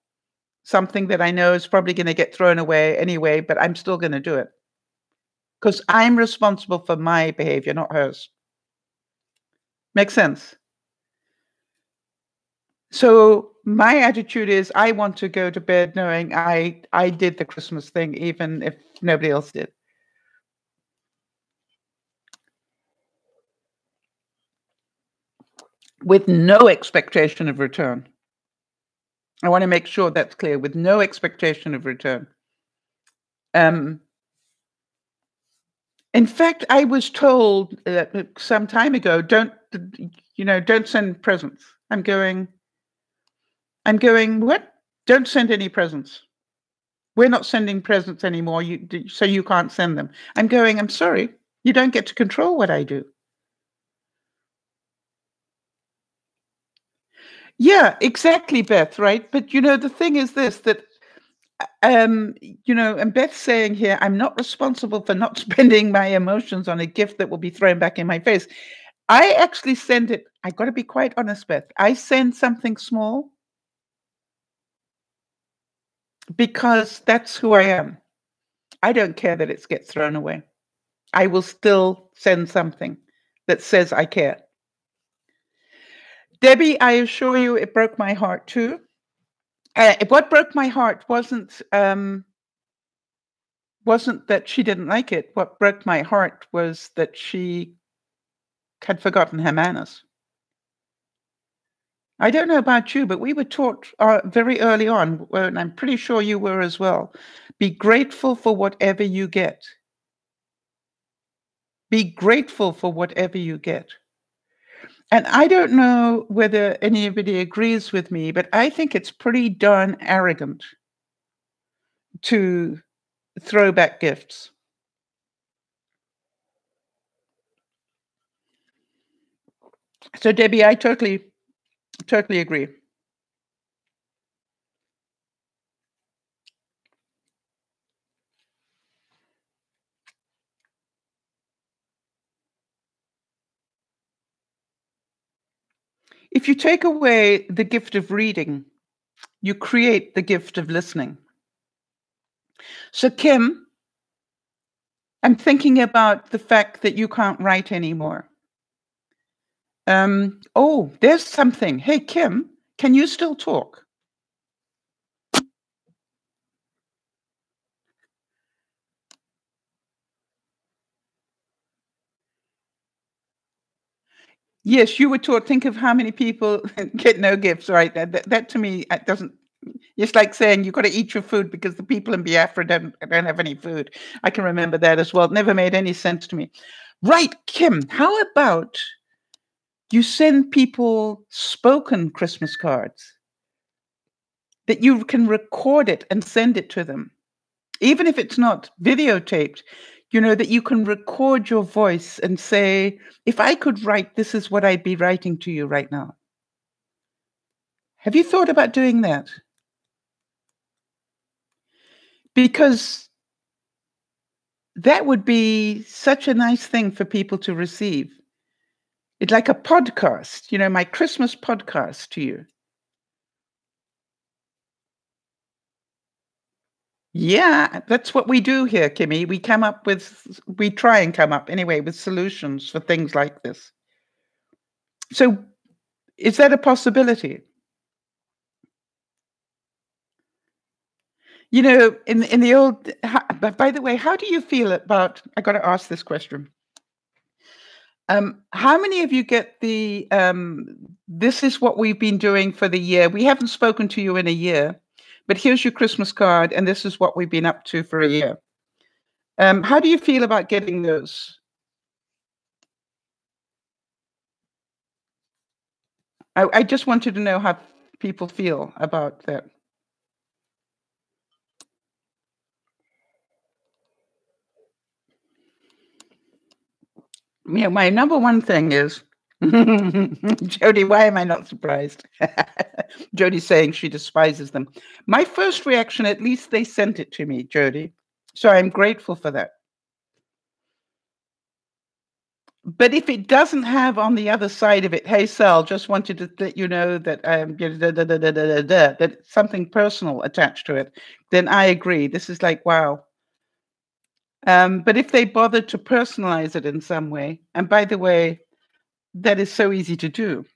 Something that I know is probably going to get thrown away anyway, but I'm still going to do it because I'm responsible for my behavior, not hers. Makes sense? So my attitude is I want to go to bed knowing I did the Christmas thing, even if nobody else did. With no expectation of return. I want to make sure that's clear, with no expectation of return. In fact, I was told some time ago, don't send presents. I'm going, what? Don't send any presents. We're not sending presents anymore, so you can't send them. I'm sorry, you don't get to control what I do. Yeah, exactly, Beth, right? But the thing is this, that and Beth's saying here, I'm not responsible for not spending my emotions on a gift that will be thrown back in my face. I actually send it. I got to be quite honest, Beth. I send something small because that's who I am. I don't care that it gets thrown away. I will still send something that says I care. Debbie, I assure you, it broke my heart too. What broke my heart wasn't that she didn't like it. What broke my heart was that she had forgotten her manners. I don't know about you, but we were taught very early on, and I'm pretty sure you were as well, be grateful for whatever you get. Be grateful for whatever you get. And I don't know whether anybody agrees with me, but I think it's pretty darn arrogant to throw back gifts. So, Debbie, I totally agree. If you take away the gift of reading, you create the gift of listening. So, Kim, I'm thinking about the fact that you can't write anymore. Oh, there's something. Hey, Kim, can you still talk? Yes, you were taught. Think of how many people get no gifts, right? That to me doesn't. It's like saying you've got to eat your food because the people in Biafra don't have any food. I can remember that as well. It never made any sense to me. Right, Kim, how about you send people spoken Christmas cards that you can record it and send it to them, even if it's not videotaped, that you can record your voice and say, if I could write, this is what I'd be writing to you right now. Have you thought about doing that? Because that would be such a nice thing for people to receive. It's like a podcast, my Christmas podcast to you. Yeah, that's what we do here, Kimmy. We try and come up anyway with solutions for things like this. So is that a possibility? In the old, by the way, how do you feel about, I got to ask this question. How many of you get the, this is what we've been doing for the year. We haven't spoken to you in a year, but here's your Christmas card, and this is what we've been up to for a year. How do you feel about getting those? I just wanted to know how people feel about that. My number one thing is, Jody, why am I not surprised? Jody's saying she despises them. My first reaction, at least they sent it to me, Jody. So I'm grateful for that. But if it doesn't have on the other side of it, hey, Sal, just wanted to let you know that that something personal attached to it, then I agree. This is like, wow. But if they bothered to personalize it in some way, and by the way, that is so easy to do.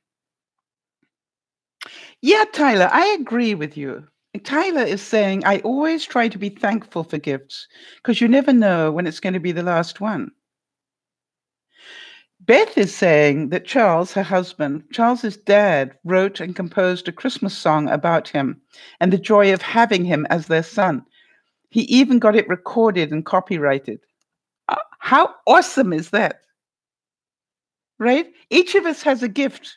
Yeah, Tyler, I agree with you. Tyler is saying, I always try to be thankful for gifts because you never know when it's going to be the last one. Beth is saying that Charles, her husband, Charles's dad, wrote and composed a Christmas song about him and the joy of having him as their son. He even got it recorded and copyrighted. How awesome is that? Right? Each of us has a gift.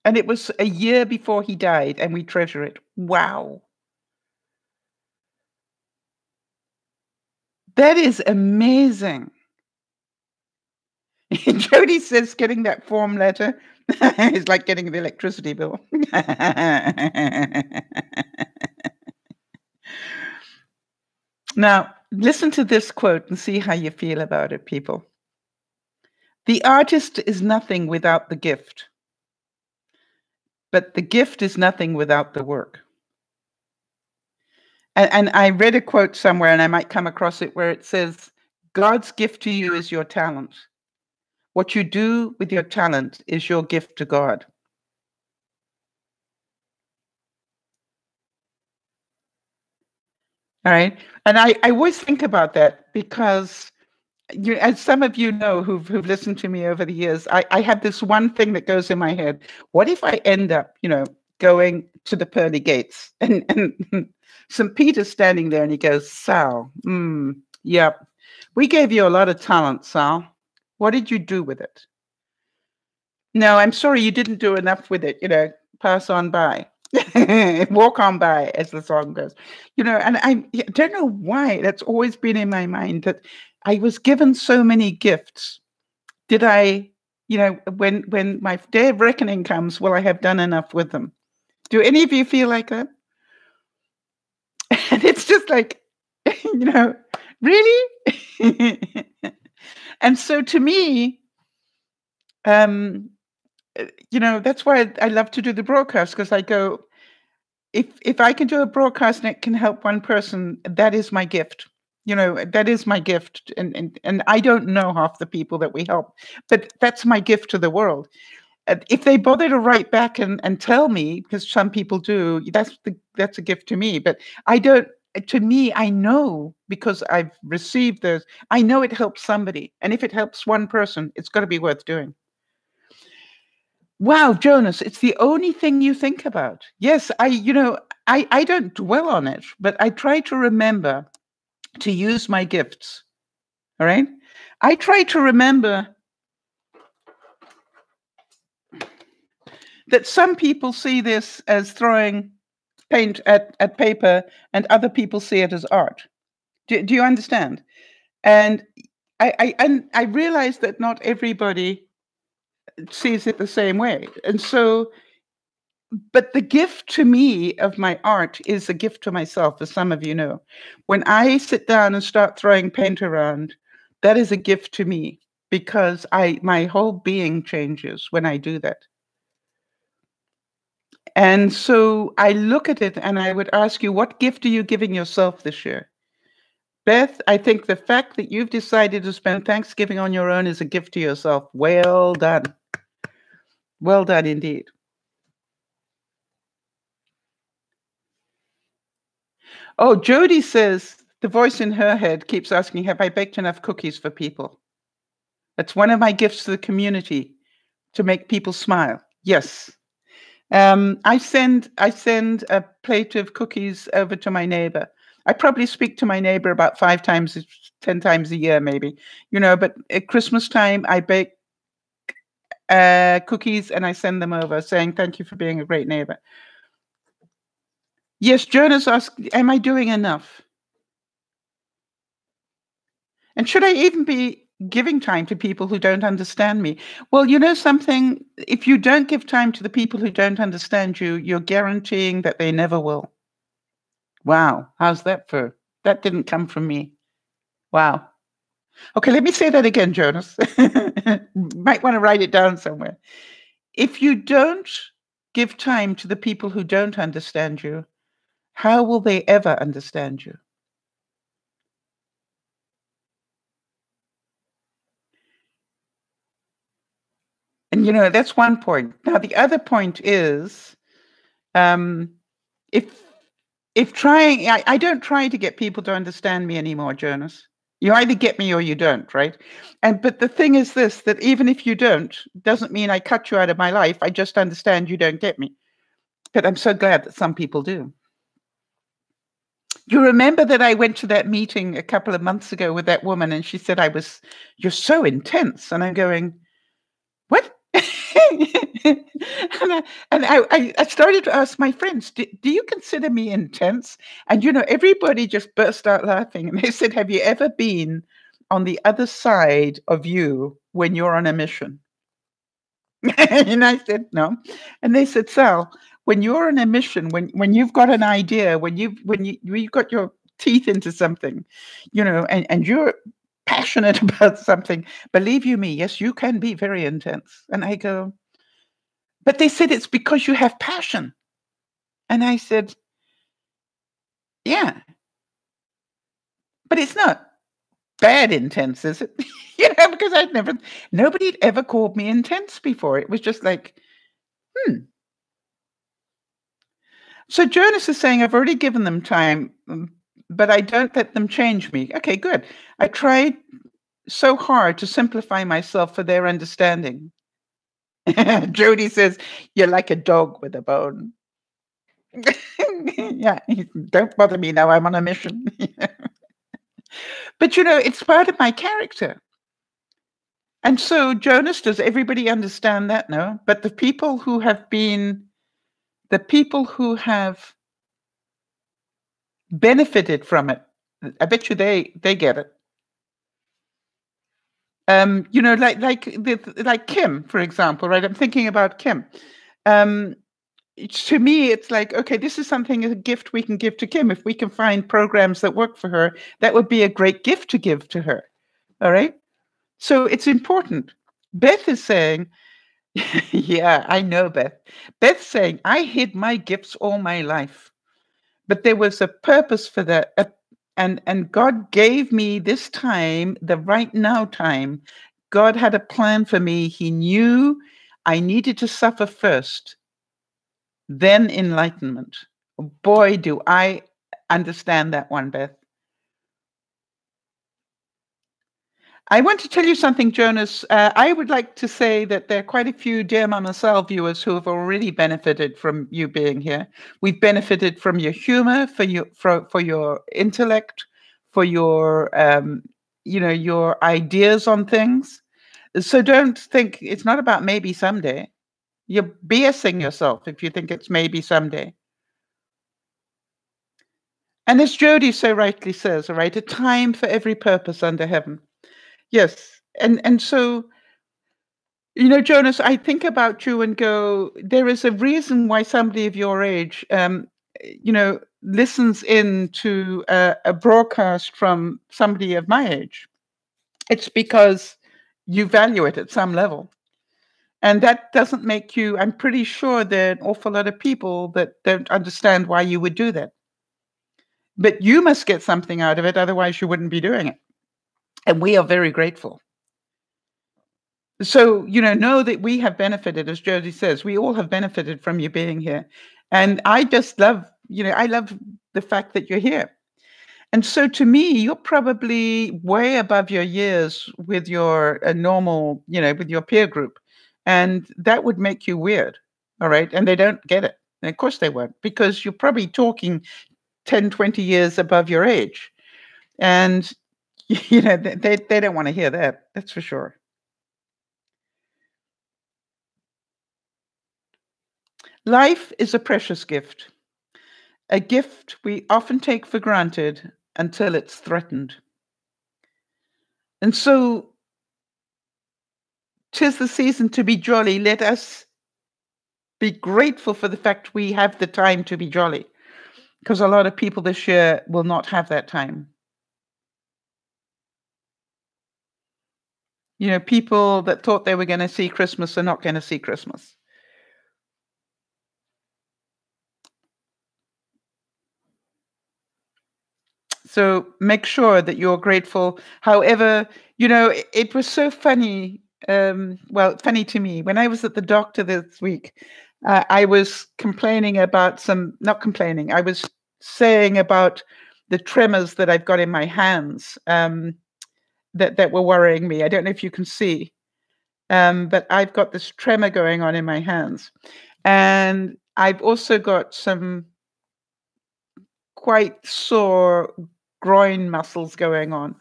And it was a year before he died, and we treasure it. Wow. That is amazing. Jody says getting that form letter is like getting the electricity bill. Now, listen to this quote and see how you feel about it, people. The artist is nothing without the gift, but the gift is nothing without the work. And I read a quote somewhere, and I might come across it, where it says, God's gift to you is your talent. What you do with your talent is your gift to God. All right. And I always think about that because, as some of you know who've listened to me over the years, I have this one thing that goes in my head. What if I end up, going to the pearly gates and St. Peter's standing there and he goes, Sal, yep, we gave you a lot of talent, Sal. What did you do with it? No, I'm sorry, you didn't do enough with it, pass on by. Walk on by, as the song goes. And I don't know why that's always been in my mind that I was given so many gifts. Did I, when my day of reckoning comes, will I have done enough with them? Do any of you feel like that? And it's just like, really? And so to me, that's why I love to do the broadcast, because I go, if I can do a broadcast and it can help one person, that is my gift. That is my gift. And I don't know half the people that we help, but that's my gift to the world. If they bother to write back and tell me, because some people do, that's a gift to me. But I don't. To me, I know, because I've received those. I know it helps somebody, and if it helps one person, it's got to be worth doing. Wow, Jonas, it's the only thing you think about. Yes, I don't dwell on it, but I try to remember to use my gifts. All right? I try to remember that some people see this as throwing paint at paper and other people see it as art. Do you understand? And I realize that not everybody sees it the same way. And so, but the gift to me of my art is a gift to myself, as some of you know. When I sit down and start throwing paint around, that is a gift to me, because my whole being changes when I do that. And so I look at it and I would ask you, what gift are you giving yourself this year? Beth, I think the fact that you've decided to spend Thanksgiving on your own is a gift to yourself. Well done. Well done indeed. Oh, Jody says the voice in her head keeps asking, have I baked enough cookies for people? That's one of my gifts to the community, to make people smile. Yes. I send a plate of cookies over to my neighbor. I probably speak to my neighbor about 5 times, 10 times a year, maybe, but at Christmas time, I bake cookies and I send them over saying, thank you for being a great neighbor. Yes, Jonas asked, am I doing enough? And should I even be giving time to people who don't understand me. Well, you know something? If you don't give time to the people who don't understand you, you're guaranteeing that they never will. Wow. How's that for? That didn't come from me. Wow. Okay, let me say that again, Jonas. Might want to write it down somewhere. If you don't give time to the people who don't understand you, how will they ever understand you? And you know, that's one point. Now, the other point is, um, if trying, I don't try to get people to understand me anymore, Jonas. You either get me or you don't, right? And but the thing is this, that even if you don't, doesn't mean I cut you out of my life. I just understand you don't get me. But I'm so glad that some people do. You remember that I went to that meeting a couple of months ago with that woman, and she said you're so intense. And I'm going, what? and I started to ask my friends, do you consider me intense? And, you know, everybody just burst out laughing. And they said, have you ever been on the other side of you when you're on a mission? And I said, no. And they said, Sal, when you're on a mission, when you've got an idea, when you've got your teeth into something, you know, and you're passionate about something, believe you me, yes, you can be very intense. And I go, but they said it's because you have passion. And I said, yeah, but it's not bad intense, is it? You know, because nobody had ever called me intense before. It was just like, So Jonas is saying, I've already given them time, but I don't let them change me. Okay, good. I tried so hard to simplify myself for their understanding. Jody says, you're like a dog with a bone. Yeah, don't bother me now. I'm on a mission. But, you know, it's part of my character. And so, Jonas, does everybody understand that? No. But the people who have benefited from it, I bet you they get it. You know, like Kim, for example, right? I'm thinking about Kim. To me, it's like, okay, this is something, a gift we can give to Kim. If we can find programs that work for her, that would be a great gift to give to her. All right. So it's important. Beth is saying, yeah, I know, Beth. Beth's saying, I hid my gifts all my life, but there was a purpose for that. And God gave me this time, the right now time. God had a plan for me. He knew I needed to suffer first, then enlightenment. Boy, do I understand that one, Beth. I want to tell you something, Jonas. I would like to say that there are quite a few DearMamaSal viewers who have already benefited from you being here. We've benefited from your humor, for your intellect, for your you know, your ideas on things. So don't think it's not about maybe someday. You're BSing yourself if you think it's maybe someday. And as Jody so rightly says, all right, a time for every purpose under heaven. Yes. And so, you know, Jonas, I think about you and go, there is a reason why somebody of your age, you know, listens in to a broadcast from somebody of my age. It's because you value it at some level. And that doesn't make you, I'm pretty sure there are an awful lot of people that don't understand why you would do that. But you must get something out of it, otherwise you wouldn't be doing it. And we are very grateful. So, you know that we have benefited, as Josie says, we all have benefited from you being here. And I just love, you know, I love the fact that you're here. And so to me, you're probably way above your years with your normal, you know, with your peer group. And that would make you weird. All right. And they don't get it. And of course they won't, because you're probably talking 10, 20 years above your age. And, you know, they don't want to hear that. That's for sure. Life is a precious gift, a gift we often take for granted until it's threatened. And so 'Tis the season to be jolly. Let us be grateful for the fact we have the time to be jolly, because a lot of people this year will not have that time. You know, people that thought they were gonna see Christmas are not gonna see Christmas. So make sure that you're grateful. However, you know, it was so funny. Well, funny to me when I was at the doctor this week. I was complaining about not complaining. I was saying about the tremors that I've got in my hands that were worrying me. I don't know if you can see, but I've got this tremor going on in my hands, and I've also got some quite sore groin muscles going on.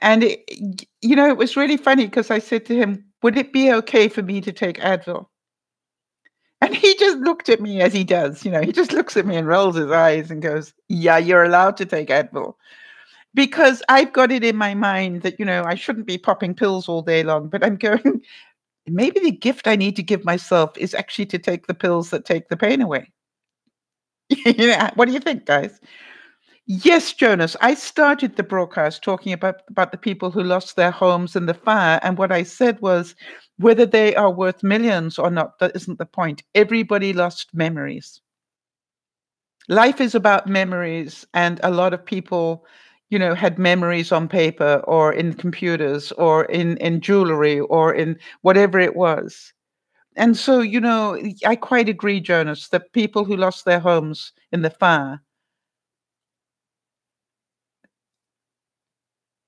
And it was really funny because I said to him, "Would it be okay for me to take Advil?" And he just looked at me as he does. He just looks at me and rolls his eyes and goes, "Yeah, you're allowed to take Advil." Because I've got it in my mind that, I shouldn't be popping pills all day long, but I'm going, maybe the gift I need to give myself is actually to take the pills that take the pain away. What do you think, guys? Yes, Jonas. I started the broadcast talking about the people who lost their homes in the fire. And what I said was whether they are worth millions or not, that isn't the point. Everybody lost memories. Life is about memories. And a lot of people, had memories on paper or in computers or in jewelry or in whatever it was. And so, I quite agree, Jonas, that people who lost their homes in the fire,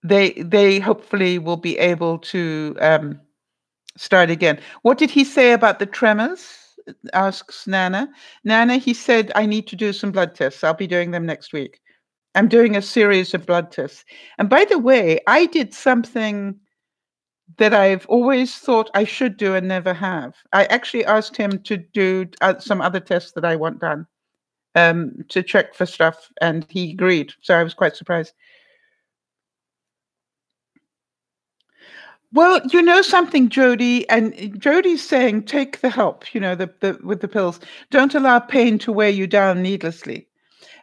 they hopefully will be able to start again. What did he say about the tremors? Asks Nana. Nana, he said, I need to do some blood tests. I'll be doing them next week. I'm doing a series of blood tests. And by the way, I did something that I've always thought I should do and never have. I actually asked him to do some other tests that I want done to check for stuff, and he agreed. So I was quite surprised. Well, you know something, Jody, and Jody's saying take the help, the with the pills. Don't allow pain to weigh you down needlessly.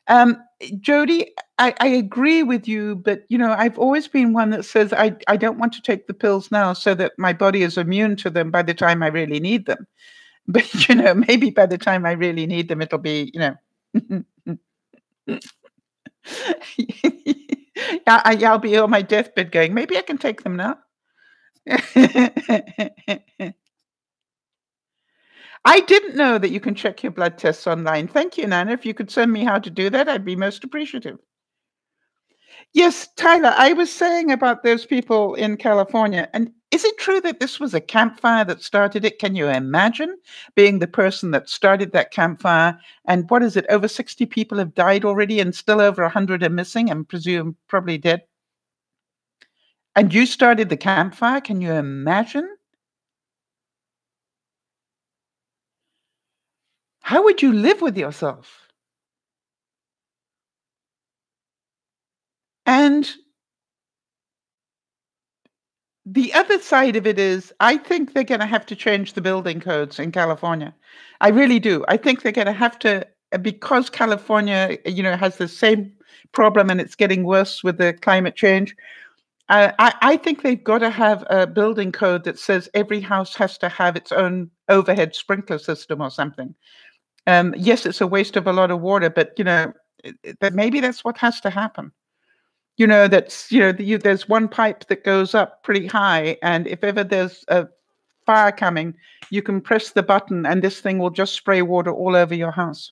Um, Jody, I agree with you, but I've always been one that says I don't want to take the pills now so that my body is immune to them by the time I really need them. But maybe by the time I really need them, it'll be, I'll be on my deathbed going, maybe I can take them now. I didn't know that you can check your blood tests online. Thank you, Nana. If you could send me how to do that, I'd be most appreciative. Yes, Tyler, I was saying about those people in California, and is it true that this was a campfire that started it? Can you imagine being the person that started that campfire? And what is it? Over 60 people have died already, and still over 100 are missing and presumed probably dead. And you started the campfire? Can you imagine? How would you live with yourself? And the other side of it is, I think they're gonna have to change the building codes in California. I really do. I think they're gonna have to, because California, has the same problem and it's getting worse with the climate change. I think they've got to have a building code that says every house has to have its own overhead sprinkler system or something. Yes, it's a waste of a lot of water, but that maybe that's what has to happen. That's there's one pipe that goes up pretty high, and if ever there's a fire coming, you can press the button, and this thing will just spray water all over your house,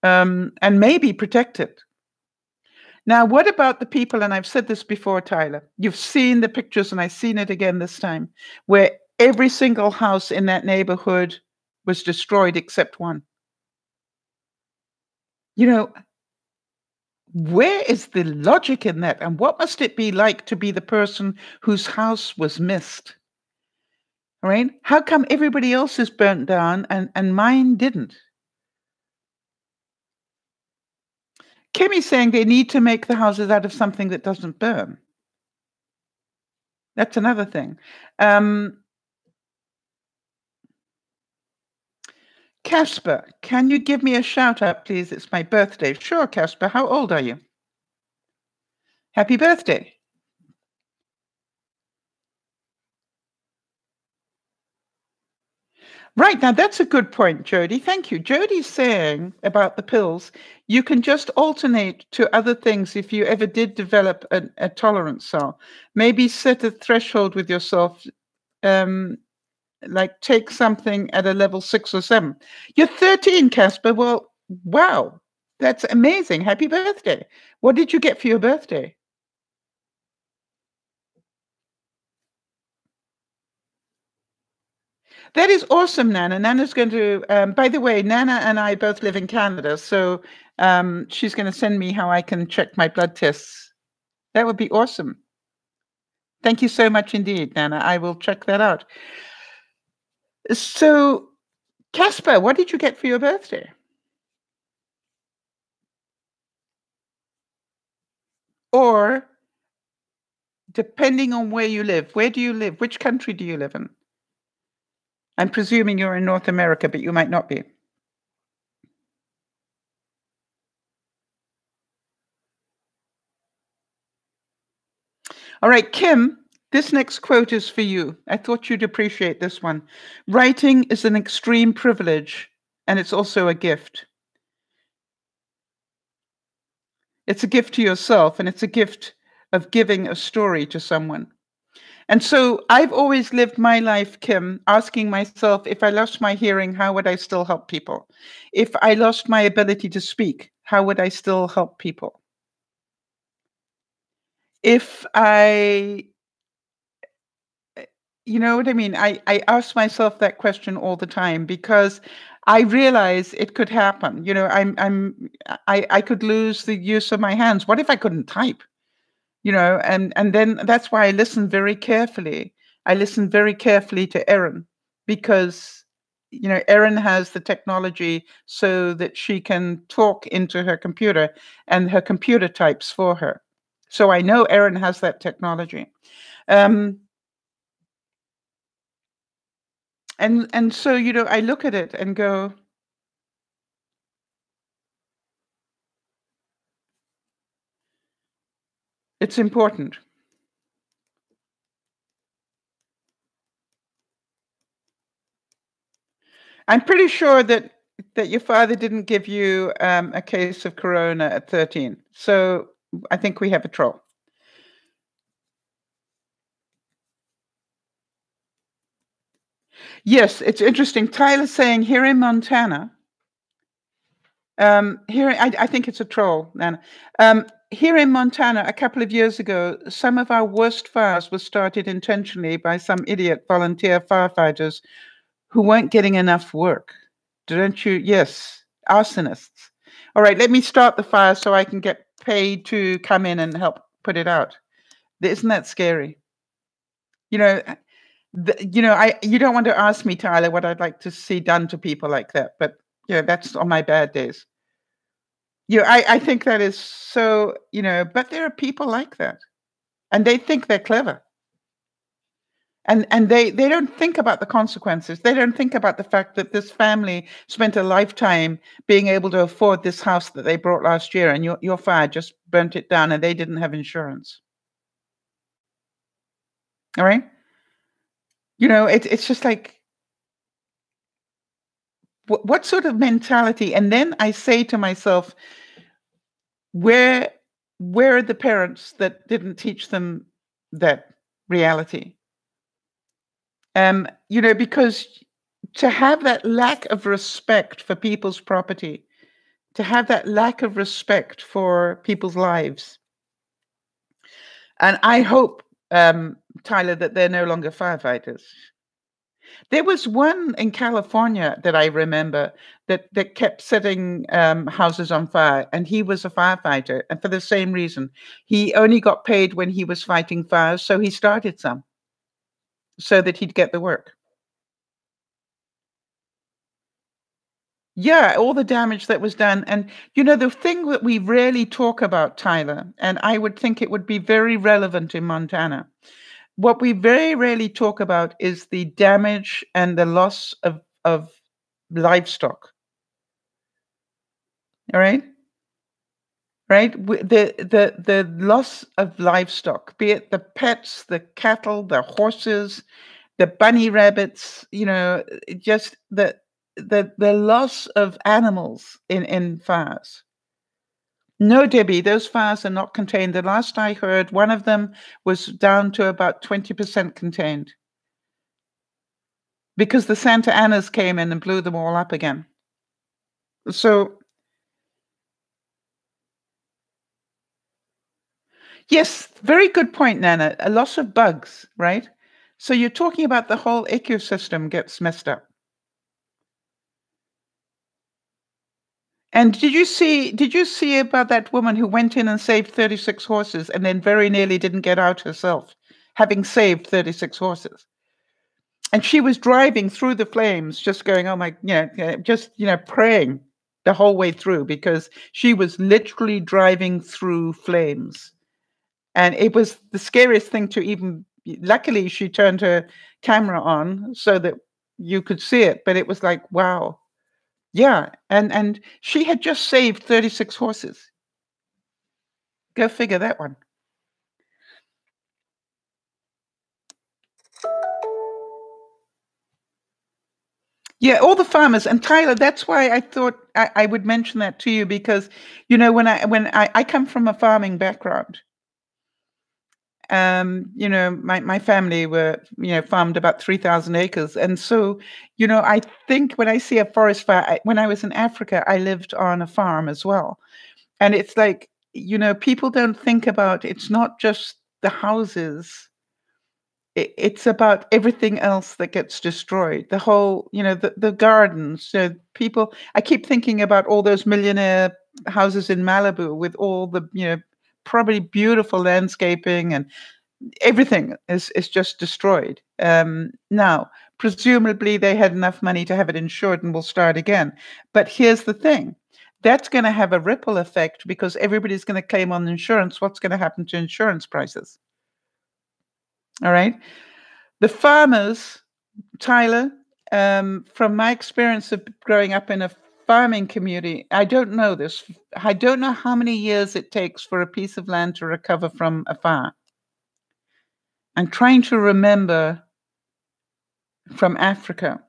and maybe protect it. Now, what about the people? And I've said this before, Tyler. You've seen the pictures, and I've seen it again this time, where every single house in that neighborhood was destroyed except one. You know, Where is the logic in that? And what must it be like to be the person whose house was missed? Right? How come everybody else is burnt down and mine didn't? Kimmy's saying they need to make the houses out of something that doesn't burn. That's another thing. Um, Casper, can you give me a shout out, please? It's my birthday. Sure, Casper. How old are you? Happy birthday. Right, now that's a good point, Jody. Thank you. Jody's saying about the pills, you can just alternate to other things if you ever did develop a tolerance cell. Maybe set a threshold with yourself, um, like take something at a level 6 or 7. You're 13, Casper. Well, wow, that's amazing. Happy birthday. What did you get for your birthday? That is awesome, Nana. Nana's going to, by the way, Nana and I both live in Canada, so she's going to send me how I can check my blood tests. That would be awesome. Thank you so much indeed, Nana. I will check that out. So, Casper, what did you get for your birthday? Or, depending on where you live, where do you live? Which country do you live in? I'm presuming you're in North America, but you might not be. All right, Kim, this next quote is for you. I thought you'd appreciate this one. Writing is an extreme privilege, and it's also a gift. It's a gift to yourself, and it's a gift of giving a story to someone. And so I've always lived my life, Kim, asking myself, if I lost my hearing, how would I still help people? If I lost my ability to speak, how would I still help people? If I, you know what I mean? I ask myself that question all the time because I realize it could happen. You know, I could lose the use of my hands. What if I couldn't type? You know, and then that's why I listen very carefully. I listen very carefully to Erin because, you know, Erin has the technology so that she can talk into her computer and her computer types for her. So I know Erin has that technology. Um, and so, you know, I look at it and go, it's important. I'm pretty sure that your father didn't give you a case of corona at 13. So I think we have a troll. Yes, it's interesting. Tyler's saying here in Montana, I think it's a troll, Nana. Here in Montana, a couple of years ago, some of our worst fires were started intentionally by some idiot volunteer firefighters who weren't getting enough work. Don't you? Yes, arsonists. All right, let me start the fire so I can get paid to come in and help put it out. Isn't that scary? You know, you don't want to ask me, Tyler, what I'd like to see done to people like that, but that's on my bad days. I think that is so, but there are people like that, and they think they're clever. And they don't think about the consequences. They don't think about the fact that this family spent a lifetime being able to afford this house that they bought last year, and your fire just burnt it down, and they didn't have insurance. All right? It's just like, what sort of mentality? And then I say to myself, where are the parents that didn't teach them that reality? Because to have that lack of respect for people's property, to have that lack of respect for people's lives. And I hope, Tyler, that they're no longer firefighters. There was one in California that I remember that kept setting houses on fire, and he was a firefighter, and for the same reason. He only got paid when he was fighting fires, so he started some so that he'd get the work. Yeah, all the damage that was done. And, the thing that we rarely talk about, Tyler, and I would think it would be very relevant in Montana. What we very rarely talk about is the damage and the loss of livestock. All right? Right? The loss of livestock, be it the pets, the cattle, the horses, the bunny rabbits, just the loss of animals in fires. No, Debbie, those fires are not contained. The last I heard, one of them was down to about 20% contained because the Santa Anas came in and blew them all up again. So, yes, very good point, Nana. A loss of bugs, right? So you're talking about the whole ecosystem gets messed up. And did you see about that woman who went in and saved 36 horses and then very nearly didn't get out herself, having saved 36 horses? And she was driving through the flames, just going, "Oh my," just, praying the whole way through because she was literally driving through flames. And it was the scariest thing to even luckily, she turned her camera on so that you could see it, but it was like, wow. Yeah, and she had just saved 36 horses. Go figure that one. Yeah, all the farmers. And Tyler, that's why I thought I would mention that to you because, when I come from a farming background, my family were, farmed about 3,000 acres. And so, I think when I see a forest fire, when I was in Africa, I lived on a farm as well. And it's like, people don't think about it's not just the houses, it's about everything else that gets destroyed. The whole, the gardens. So I keep thinking about all those millionaire houses in Malibu with all the, probably beautiful landscaping and everything is just destroyed. Now, presumably they had enough money to have it insured and will start again. But here's the thing. That's going to have a ripple effect because everybody's going to claim on insurance. What's going to happen to insurance prices? All right. The farmers, Tyler, from my experience of growing up in a farming community, I don't know this. I don't know how many years it takes for a piece of land to recover from a fire. I'm trying to remember from Africa.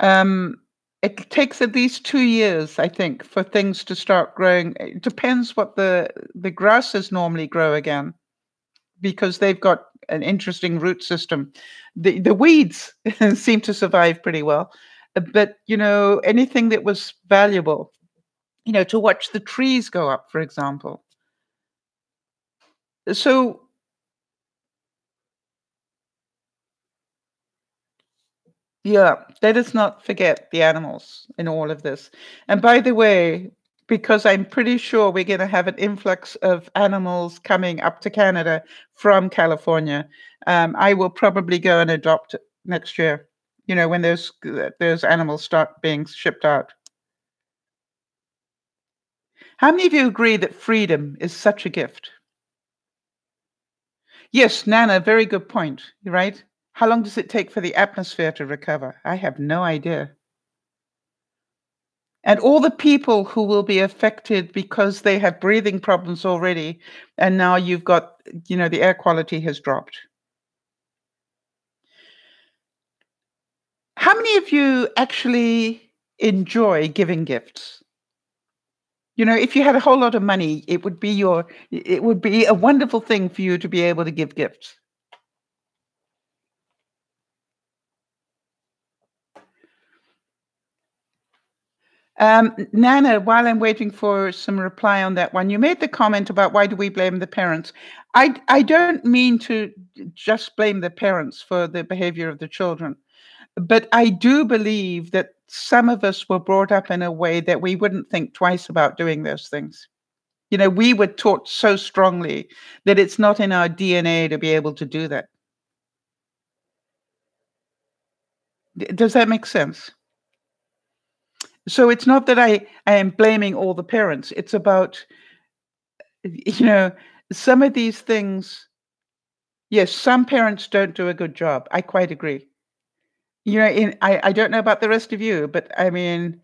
It takes at least 2 years, I think, for things to start growing. It depends what the grasses normally grow again, because they've got an interesting root system. The weeds seem to survive pretty well, but anything that was valuable, to watch the trees go up, for example. So yeah, let us not forget the animals in all of this. And by the way, because I'm pretty sure we're going to have an influx of animals coming up to Canada from California, I will probably go and adopt next year. When those animals start being shipped out. How many of you agree that freedom is such a gift? Yes, Nana, very good point. Right? How long does it take for the atmosphere to recover? I have no idea. And all the people who will be affected because they have breathing problems already, and now you've got, the air quality has dropped. How many of you actually enjoy giving gifts? If you had a whole lot of money, it would be a wonderful thing for you to be able to give gifts. Nana, while I'm waiting for some reply on that one, you made the comment about why do we blame the parents? I don't mean to just blame the parents for the behavior of the children, but I do believe that some of us were brought up in a way that we wouldn't think twice about doing those things. We were taught so strongly that it's not in our DNA to be able to do that. Does that make sense? So it's not that I am blaming all the parents. It's about, some of these things, Yes, some parents don't do a good job. I quite agree. I don't know about the rest of you, but I mean,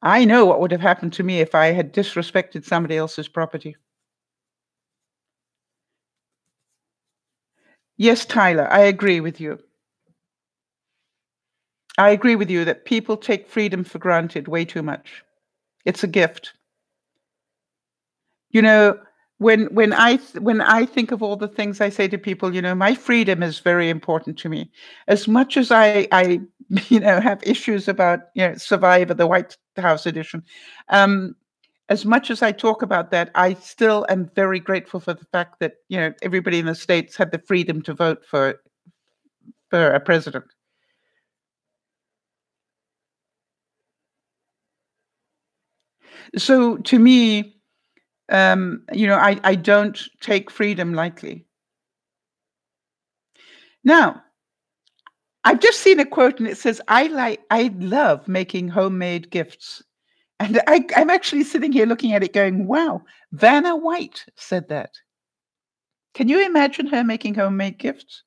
I know what would have happened to me if I had disrespected somebody else's property. Yes, Tyler, I agree with you. I agree with you that people take freedom for granted way too much. It's a gift. You know, when I think of all the things I say to people, my freedom is very important to me. As much as I have issues about, Survivor, the White House edition, um, as much as I talk about that, I still am very grateful for the fact that, everybody in the States had the freedom to vote for a president. So to me, I don't take freedom lightly. Now, I've just seen a quote and it says, I love making homemade gifts. And I'm actually sitting here looking at it going, wow, Vanna White said that. Can you imagine her making homemade gifts?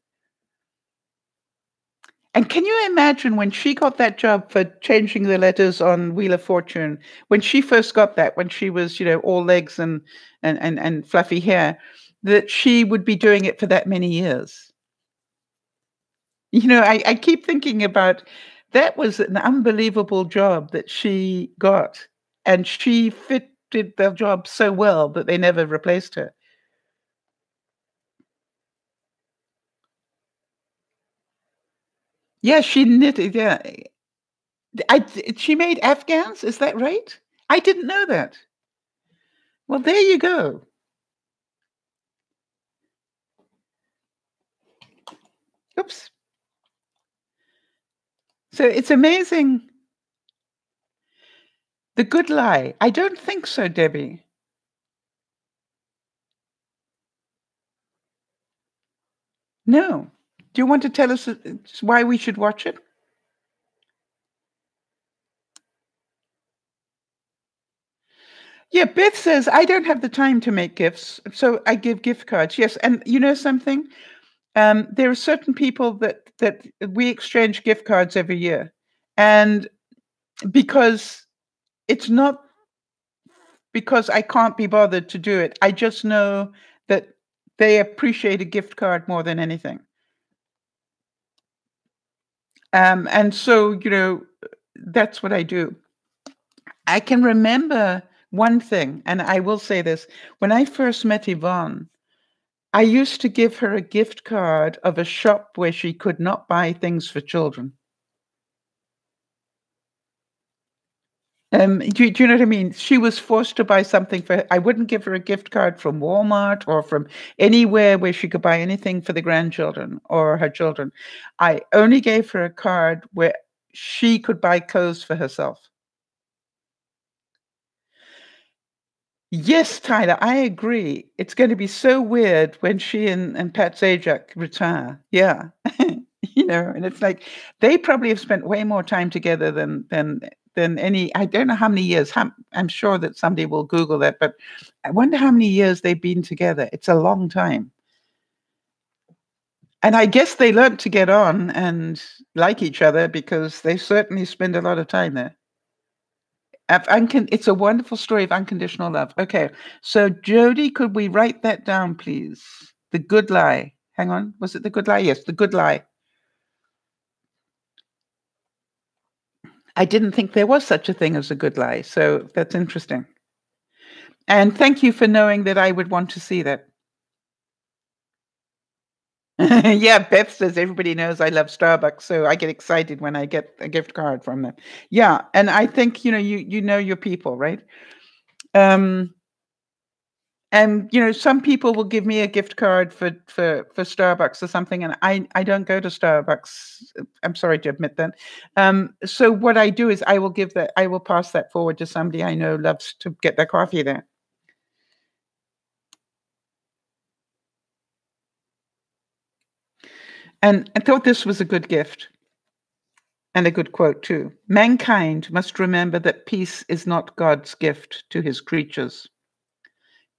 And can you imagine when she got that job for changing the letters on Wheel of Fortune, when she first got that, when she was, all legs and fluffy hair, that she would be doing it for that many years? I keep thinking about that was an unbelievable job that she got, and she fitted the job so well that they never replaced her. Yeah, she knitted. Yeah, she made Afghans. Is that right? I didn't know that. Well, there you go. Oops. So it's amazing. The Good Lie. I don't think so, Debbie. No. Do you want to tell us why we should watch it? Yeah, Beth says, I don't have the time to make gifts, so I give gift cards. Yes, and you know something? There are certain people that we exchange gift cards every year, and because it's not because I can't be bothered to do it, I just know that they appreciate a gift card more than anything. And so, that's what I do. I can remember one thing, and I will say this. When I first met Yvonne, I used to give her a gift card of a shop where she could not buy things for children. Do you know what I mean? She was forced to buy something for I wouldn't give her a gift card from Walmart or from anywhere where she could buy anything for the grandchildren or her children. I only gave her a card where she could buy clothes for herself. Yes, Tyler, I agree. It's going to be so weird when she and Pat Sajak retire. Yeah. And it's like they probably have spent way more time together than any. I don't know how many years. I'm sure that somebody will Google that, but I wonder how many years they've been together. It's a long time. And I guess they learned to get on and like each other because they certainly spend a lot of time there. It's a wonderful story of unconditional love. Okay, so Jody, could we write that down, please? The Good Lie. Hang on, was it The Good Lie? Yes, The Good Lie. I didn't think there was such a thing as a good lie, so that's interesting. And thank you for knowing that I would want to see that. Yeah, Beth says everybody knows I love Starbucks, so I get excited when I get a gift card from them. Yeah, and I think you know your people, right? And some people will give me a gift card for Starbucks or something, and I don't go to Starbucks. I'm sorry to admit that. So what I do is I will pass that forward to somebody I know loves to get their coffee there. And I thought this was a good gift and a good quote too. Mankind must remember that peace is not God's gift to his creatures.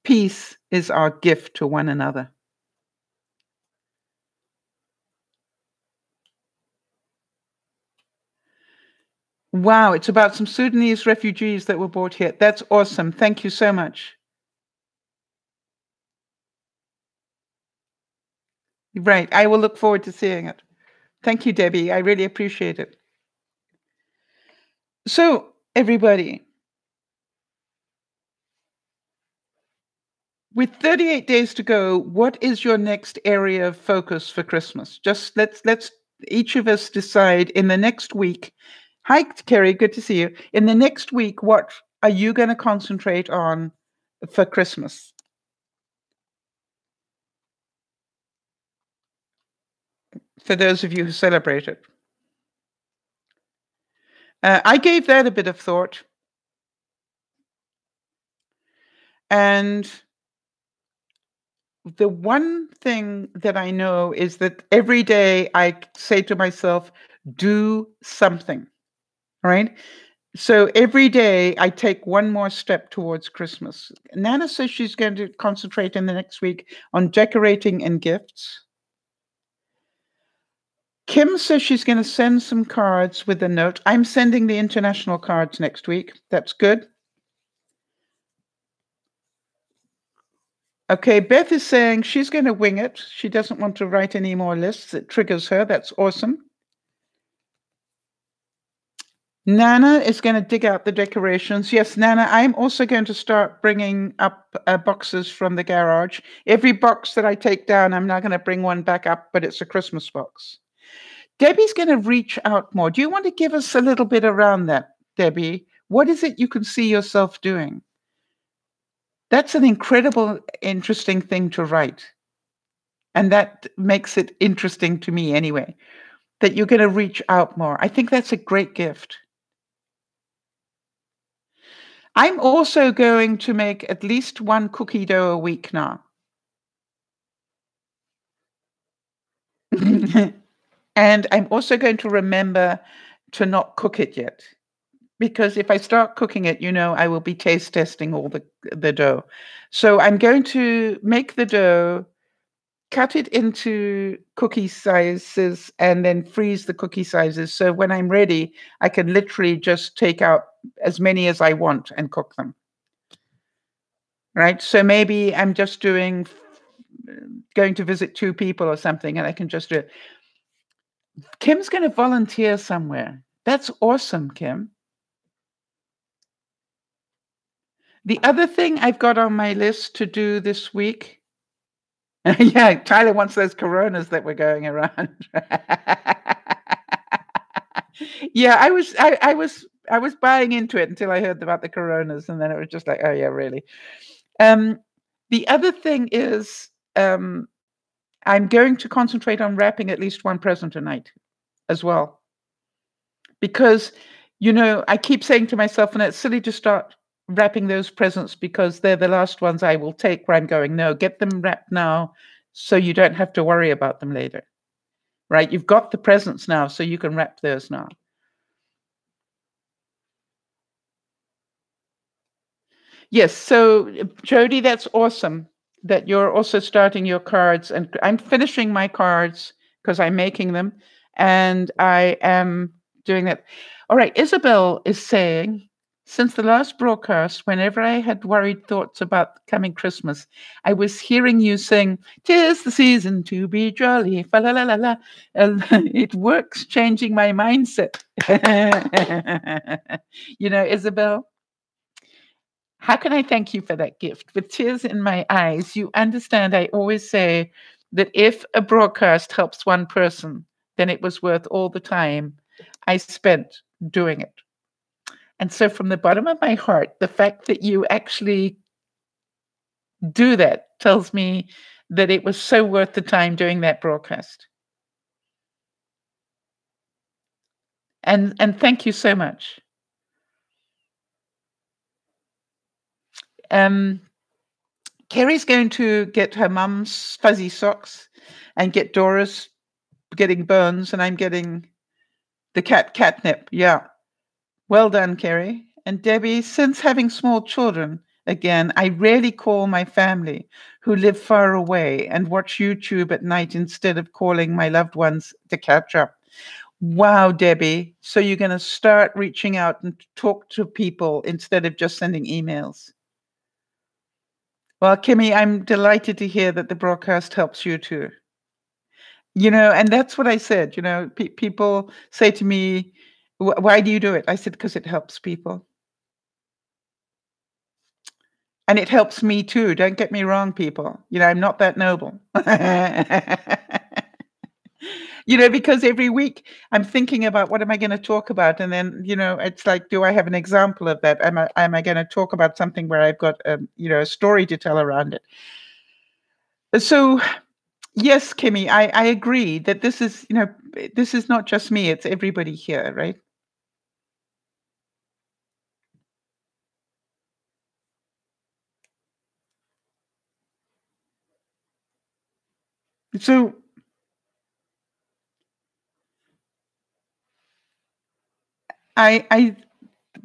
Peace is our gift to one another. Wow, it's about some Sudanese refugees that were brought here. That's awesome. Thank you so much. Right. I will look forward to seeing it. Thank you, Debbie. I really appreciate it. So, everybody, with 38 days to go, what is your next area of focus for Christmas? Just let's each of us decide in the next week. Hi, Kerry, good to see you. In the next week, what are you going to concentrate on for Christmas? For those of you who celebrate it. I gave that a bit of thought. And the one thing that I know is that every day I say to myself, do something, right? So every day I take one more step towards Christmas. Nana says she's going to concentrate in the next week on decorating and gifts. Kim says she's going to send some cards with a note. I'm sending the international cards next week. That's good. Okay, Beth is saying she's going to wing it. She doesn't want to write any more lists. It triggers her. That's awesome. Nana is going to dig out the decorations. Yes, Nana, I'm also going to start bringing up boxes from the garage. Every box that I take down, I'm now going to bring one back up, but it's a Christmas box. Debbie's going to reach out more. Do you want to give us a little bit around that, Debbie? What is it you can see yourself doing? That's an incredible, interesting thing to write. And that makes it interesting to me anyway, that you're going to reach out more. I think that's a great gift. I'm also going to make at least one cookie dough a week now. And I'm also going to remember to not cook it yet. Because if I start cooking it, I will be taste testing all the dough. So I'm going to make the dough, cut it into cookie sizes, and then freeze the cookie sizes. So when I'm ready, I can literally just take out as many as I want and cook them. Right? So maybe I'm just going to visit 2 people or something, and I can just do it. Kim's going to volunteer somewhere. That's awesome, Kim. The other thing I've got on my list to do this week, yeah, Tyler wants those Coronas that were going around. Yeah, I was buying into it until I heard about the Coronas, and then it was just like, oh yeah, really. The other thing is, I'm going to concentrate on wrapping at least one present a night as well. Because, I keep saying to myself, and it's silly to start wrapping those presents because they're the last ones I will take where I'm going, no, get them wrapped now so you don't have to worry about them later, right? You've got the presents now, so you can wrap those now. Yes, so Jody, that's awesome that you're also starting your cards, and I'm finishing my cards because I'm making them, and I am doing that. All right, Isabel is saying, since the last broadcast, whenever I had worried thoughts about coming Christmas, I was hearing you sing, "'Tis the season to be jolly, fa la la la la." It works changing my mindset. Isabel, how can I thank you for that gift? With tears in my eyes, you understand I always say that if a broadcast helps one person, then it was worth all the time I spent doing it. And so from the bottom of my heart, the fact that you actually do that tells me that it was so worth the time doing that broadcast. And thank you so much. Kerry's going to get her mum's fuzzy socks and get Doris getting bones, and I'm getting the catnip. Yeah. Well done, Kerry. And Debbie, since having small children, again, I rarely call my family who live far away and watch YouTube at night instead of calling my loved ones to catch up. Wow, Debbie. So you're going to start reaching out and talk to people instead of just sending emails. Well, Kimmy, I'm delighted to hear that the broadcast helps you too. And that's what I said. People say to me, Why do you do it?" I said, "Because it helps people. And it helps me too. Don't get me wrong, people. I'm not that noble." Because every week I'm thinking about what am I going to talk about, and then it's like, do I have an example of that? Am I going to talk about something where I've got a story to tell around it? So yes, Kimmy, I agree that this is not just me; it's everybody here, right? So I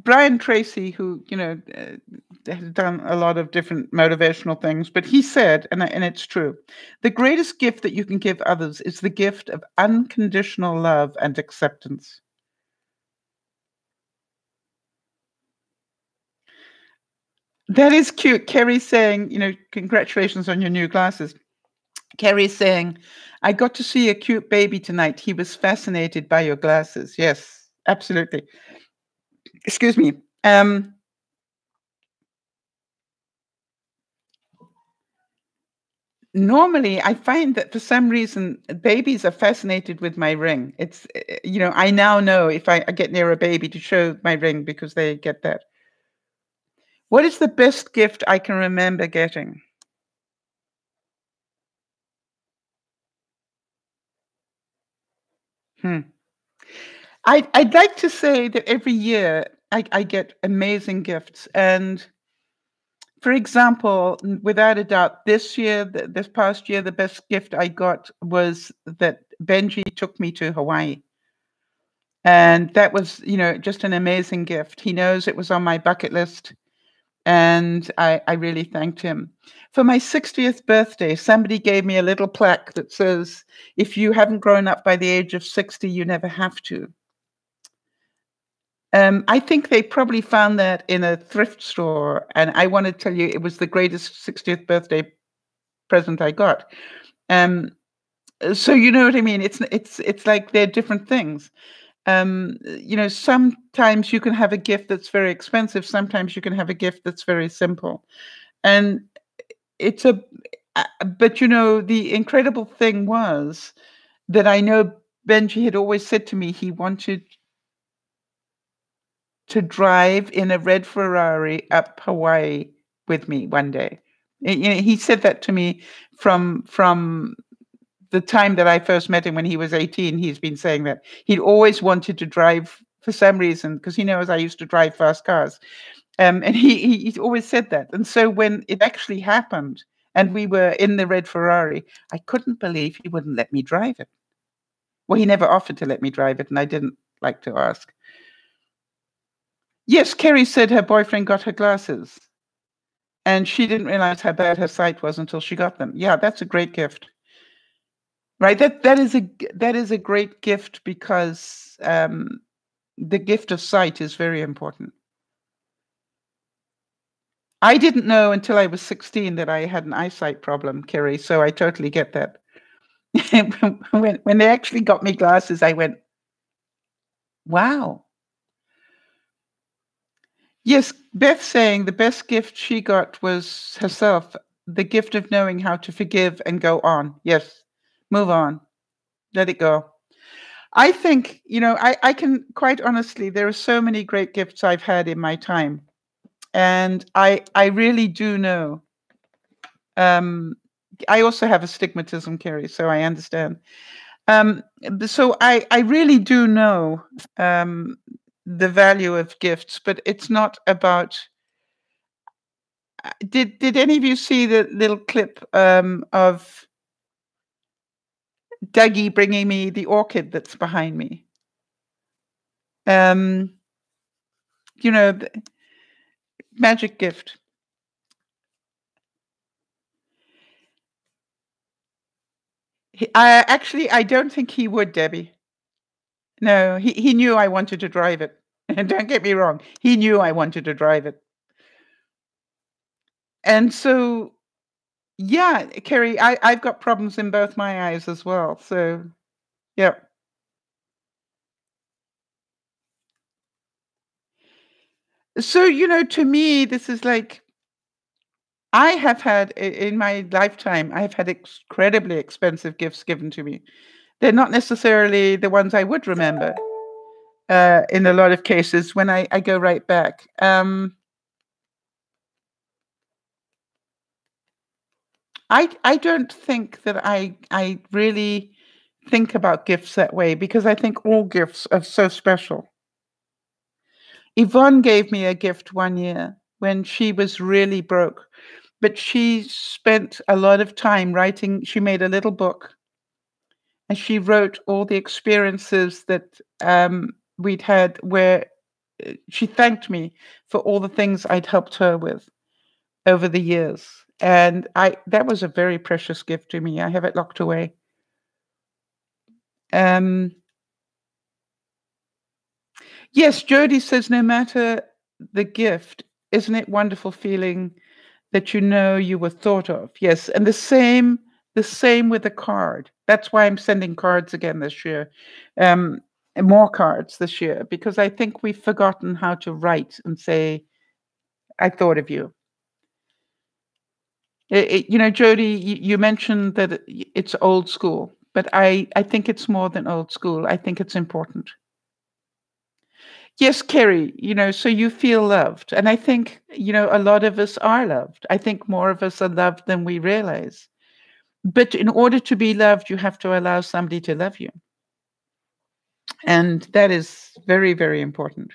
Brian Tracy, who has done a lot of different motivational things, but he said, and it's true, the greatest gift that you can give others is the gift of unconditional love and acceptance. That is cute. Kerry's saying, congratulations on your new glasses. Kerry's saying, I got to see a cute baby tonight. He was fascinated by your glasses. Yes, absolutely. Excuse me. Normally, I find that for some reason, babies are fascinated with my ring. It's, I now know if I get near a baby to show my ring because they get that. What is the best gift I can remember getting? Hmm. I'd like to say that every year I get amazing gifts. And for example, without a doubt, this past year, the best gift I got was that Benji took me to Hawaii. And that was, just an amazing gift. He knows it was on my bucket list, and I really thanked him. For my 60th birthday, somebody gave me a little plaque that says, if you haven't grown up by the age of 60, you never have to. I think they probably found that in a thrift store, and I want to tell you, it was the greatest 60th birthday present I got. So you know what I mean? It's like they're different things. Sometimes you can have a gift that's very expensive. Sometimes you can have a gift that's very simple, and it's a. But the incredible thing was that I know Benji had always said to me he wanted to drive in a red Ferrari up Hawaii with me one day. He said that to me from the time that I first met him when he was 18. He's been saying that he'd always wanted to drive for some reason because he knows I used to drive fast cars. And he always said that. And so when it actually happened and we were in the red Ferrari, I couldn't believe he wouldn't let me drive it. Well, he never offered to let me drive it, and I didn't like to ask. Yes, Kerry said her boyfriend got her glasses, and she didn't realize how bad her sight was until she got them. Yeah, that's a great gift. Right? That is a great gift because the gift of sight is very important. I didn't know until I was 16 that I had an eyesight problem, Kerry, so I totally get that. When they actually got me glasses, I went, wow. Yes, Beth saying the best gift she got was herself, the gift of knowing how to forgive and go on. Yes, move on, let it go. I think, I can quite honestly, there are so many great gifts I've had in my time. And I really do know. I also have astigmatism, Kerry, so I understand. So I really do know the value of gifts, but it's not about. Did any of you see the little clip of Dougie bringing me the orchid that's behind me? The magic gift. I don't think he would, Debbie. No, he knew I wanted to drive it. Don't get me wrong. He knew I wanted to drive it. And so, yeah, Kerry, I've got problems in both my eyes as well. So, yeah. So, to me, this is like I have had in my lifetime, I've had incredibly expensive gifts given to me. They're not necessarily the ones I would remember in a lot of cases when I go right back. I don't think that I really think about gifts that way because I think all gifts are so special. Yvonne gave me a gift one year when she was really broke, but she spent a lot of time writing. She made a little book and she wrote all the experiences that we'd had where she thanked me for all the things I'd helped her with over the years. And that was a very precious gift to me. I have it locked away. Um, yes, Jody says, no matter the gift, isn't it wonderful feeling that you know you were thought of? Yes, and the same with a card. That's why I'm sending cards again this year, um, and more cards this year, because I think we've forgotten how to write and say, "I thought of you." Jody, you mentioned that it's old school, but I think it's more than old school. I think it's important. Yes, Kerry, so you feel loved. And I think, a lot of us are loved. I think more of us are loved than we realize. But in order to be loved, you have to allow somebody to love you. And that is very, very important.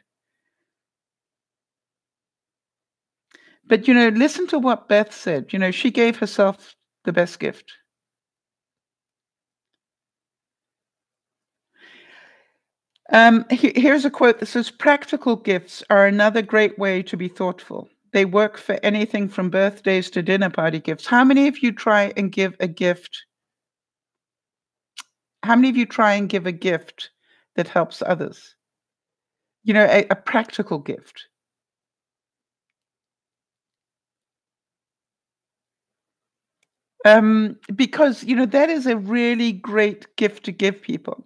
But, listen to what Beth said. She gave herself the best gift. Here's a quote that says, practical gifts are another great way to be thoughtful. They work for anything from birthdays to dinner party gifts. How many of you try and give a gift? How many of you try and give a gift that helps others? A practical gift. Because, that is a really great gift to give people.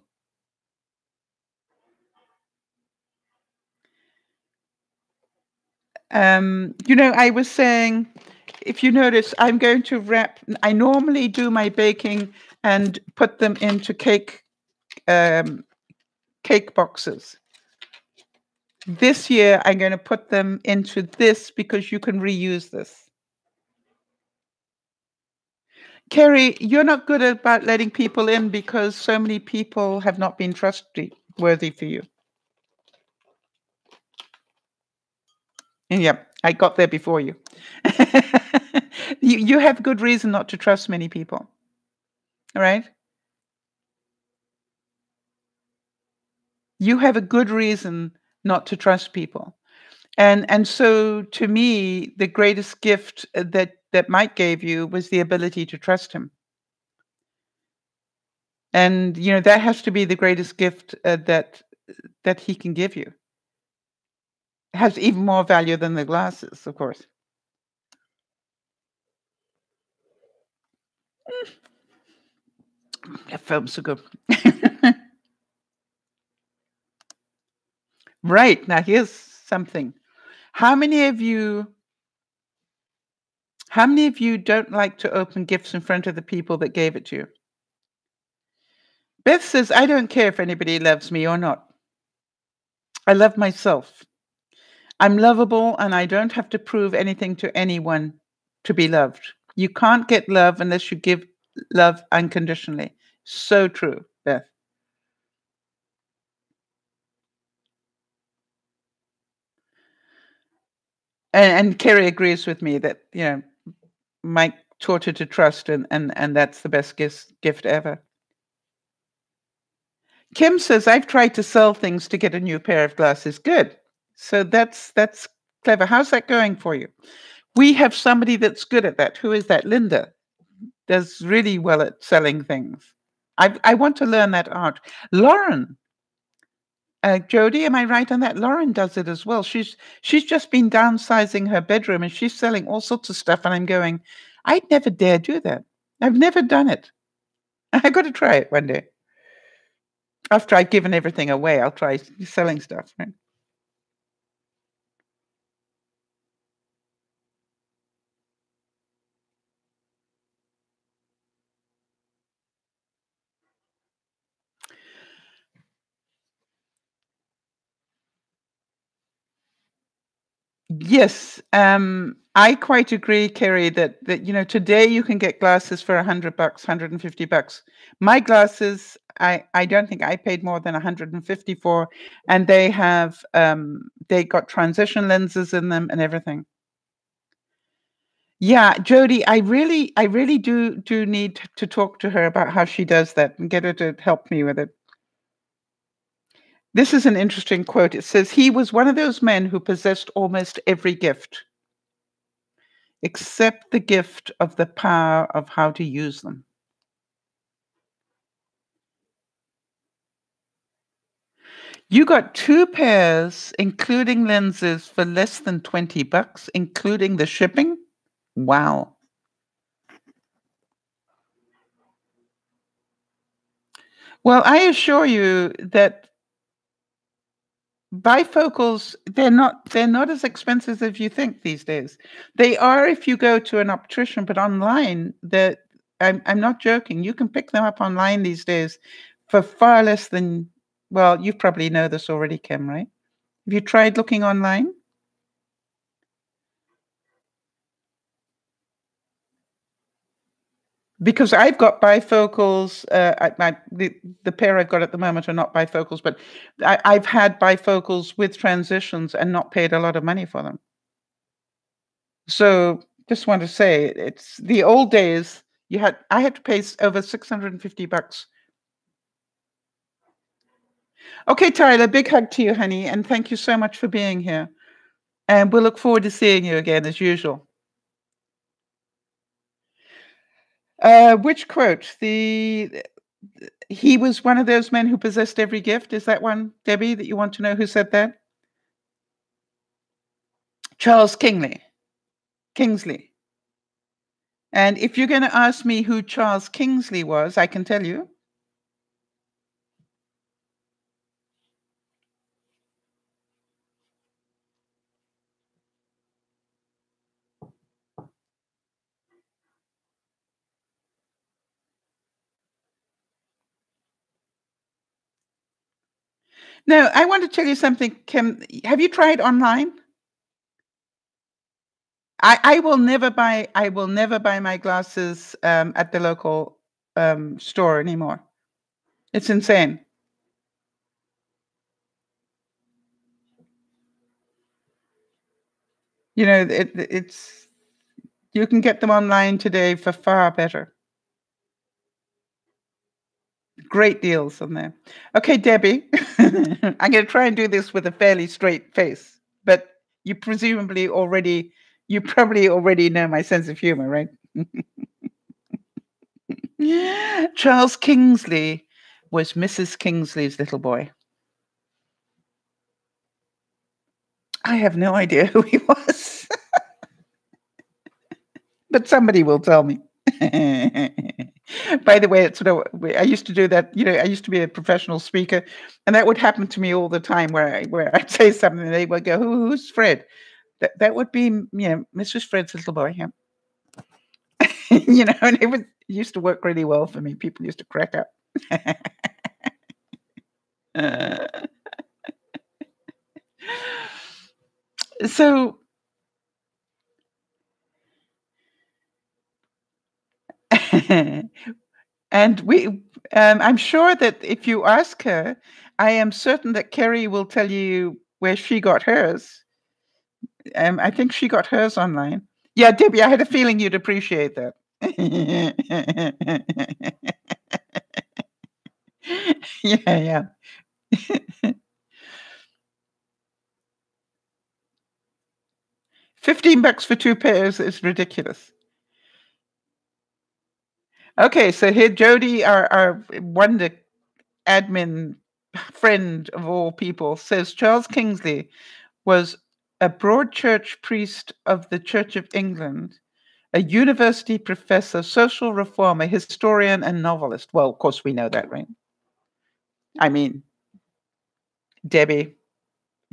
I was saying, if you notice, I'm going to wrap, I normally do my baking and put them into cake boxes. This year, I'm going to put them into this because you can reuse this. Kerry, you're not good about letting people in because so many people have not been trustworthy for you. And yeah, I got there before you. You have good reason not to trust many people. All right? You have a good reason not to trust people. And so to me, the greatest gift that Mike gave you was the ability to trust him. And that has to be the greatest gift that he can give you. It has even more value than the glasses, of course. That film's so good. Right. Now here's something. How many of you don't like to open gifts in front of the people that gave it to you? Beth says, I don't care if anybody loves me or not. I love myself. I'm lovable and I don't have to prove anything to anyone to be loved. You can't get love unless you give love unconditionally. So true, Beth. And Kerry agrees with me that, Mike taught her to trust and that's the best gift ever. Kim says, I've tried to sell things to get a new pair of glasses. Good. So that's clever. How's that going for you? We have somebody that's good at that. Who is that? Linda does really well at selling things. I want to learn that art. Lauren, Jody, am I right on that? Lauren does it as well. She's just been downsizing her bedroom and she's selling all sorts of stuff. And I'm going, I'd never dare do that. I've never done it. I got to try it one day. After I've given everything away, I'll try selling stuff. Right? Yes, I quite agree, Kerry, that today you can get glasses for $100, $150. My glasses, I don't think I paid more than 150 for, and they got transition lenses in them and everything. Yeah, Jody, I really do need to talk to her about how she does that and get her to help me with it. This is an interesting quote. It says, he was one of those men who possessed almost every gift, except the gift of the power of how to use them. You got 2 pairs, including lenses, for less than $20, including the shipping? Wow. Well, I assure you that bifocals, they're not as expensive as you think these days. They are if you go to an optician, but online, I'm not joking. You can pick them up online these days for far less than, well, you probably know this already, Kim, right? Have you tried looking online? Because I've got bifocals. The pair I've got at the moment are not bifocals, but I've had bifocals with transitions and not paid a lot of money for them. So just want to say, it's the old days. I had to pay over $650. Okay, Tyler, big hug to you, honey, and thank you so much for being here. And we'll look forward to seeing you again as usual. Which quote? He was one of those men who possessed every gift. Is that one, Debbie, that you want to know who said that? Charles Kingsley. And if you're going to ask me who Charles Kingsley was, I can tell you. No, I want to tell you something, Kim. Have you tried online? I will never buy my glasses at the local store anymore. It's insane. It's you can get them online today for far better. Great deals on there. Okay, Debbie, I'm going to try and do this with a fairly straight face, but you probably already know my sense of humor, right? Charles Kingsley was Mrs. Kingsley's little boy. I have no idea who he was, but somebody will tell me. By the way, I used to do that. I used to be a professional speaker, and that would happen to me all the time. Where I'd say something, and they would go, "Who's Fred?" That would be Mrs. Fred's little boy. Yeah. And it used to work really well for me. People used to crack up. So. And I'm sure that if you ask her, I am certain that Kerry will tell you where she got hers. I think she got hers online. Yeah, Debbie, I had a feeling you'd appreciate that. Yeah. $15 for 2 pairs is ridiculous. Okay, so here Jody, our wonder admin friend of all people, says Charles Kingsley was a broad church priest of the Church of England, a university professor, social reformer, historian, and novelist. Well, of course, we know that, right? I mean, Debbie,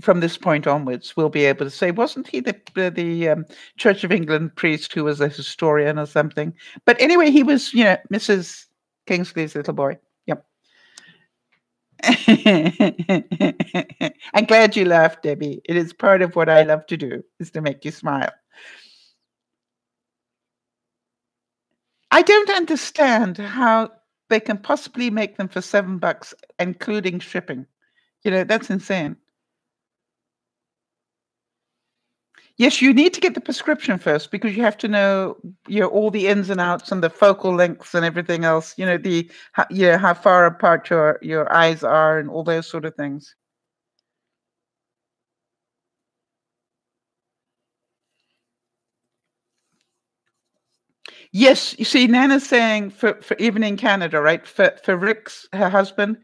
from this point onwards, we'll be able to say, wasn't he the Church of England priest who was a historian or something? But anyway, he was, Mrs. Kingsley's little boy. Yep. I'm glad you laughed, Debbie. It is part of what I love to do, is to make you smile. I don't understand how they can possibly make them for $7, including shipping. That's insane. Yes, you need to get the prescription first because you have to know, all the ins and outs and the focal lengths and everything else. How far apart your eyes are and all those sort of things. Yes, you see, Nana's saying for even in Canada, right? For Rick's, her husband,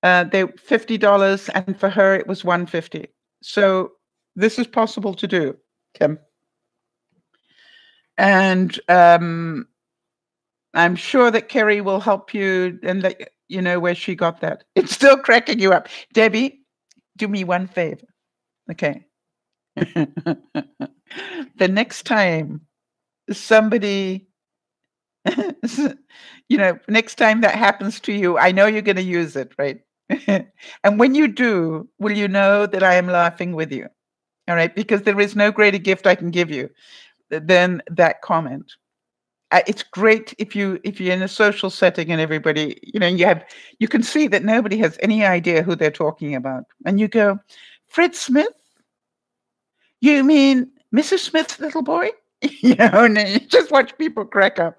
they $50, and for her it was $150. So this is possible to do, Kim. And I'm sure that Kerry will help you and let you know where she got that. It's still cracking you up. Debbie, do me one favor. Okay. The next time somebody, next time that happens to you, I know you're going to use it, right? And when you do, will you know that I am laughing with you? All right, because there is no greater gift I can give you than that comment. It's great if you're in a social setting and everybody, you can see that nobody has any idea who they're talking about, and you go, Fred Smith? You mean Mrs. Smith's little boy? And you just watch people crack up.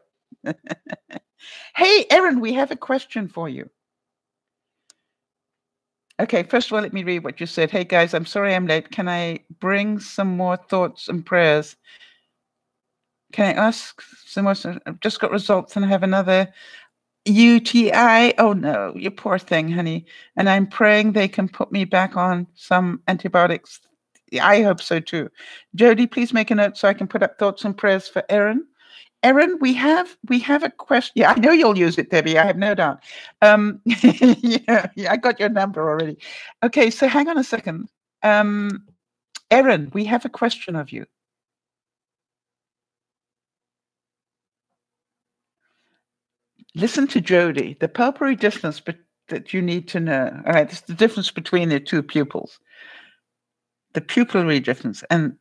Hey, Erin, we have a question for you. Okay, first of all, let me read what you said. Hey, guys, I'm sorry I'm late. Can I bring some more thoughts and prayers? Can I ask some more? I've just got results and I have another UTI. Oh, no, you poor thing, honey. And I'm praying they can put me back on some antibiotics. I hope so, too. Jody, please make a note so I can put up thoughts and prayers for Erin. Erin, we have a question. Yeah, I know you'll use it, Debbie. I have no doubt. Yeah, I got your number already. Okay, so hang on a second. Erin, we have a question of you. Listen to Jody. The pulmonary distance that you need to know. All right, it's the difference between the two pupils. The pupillary difference. And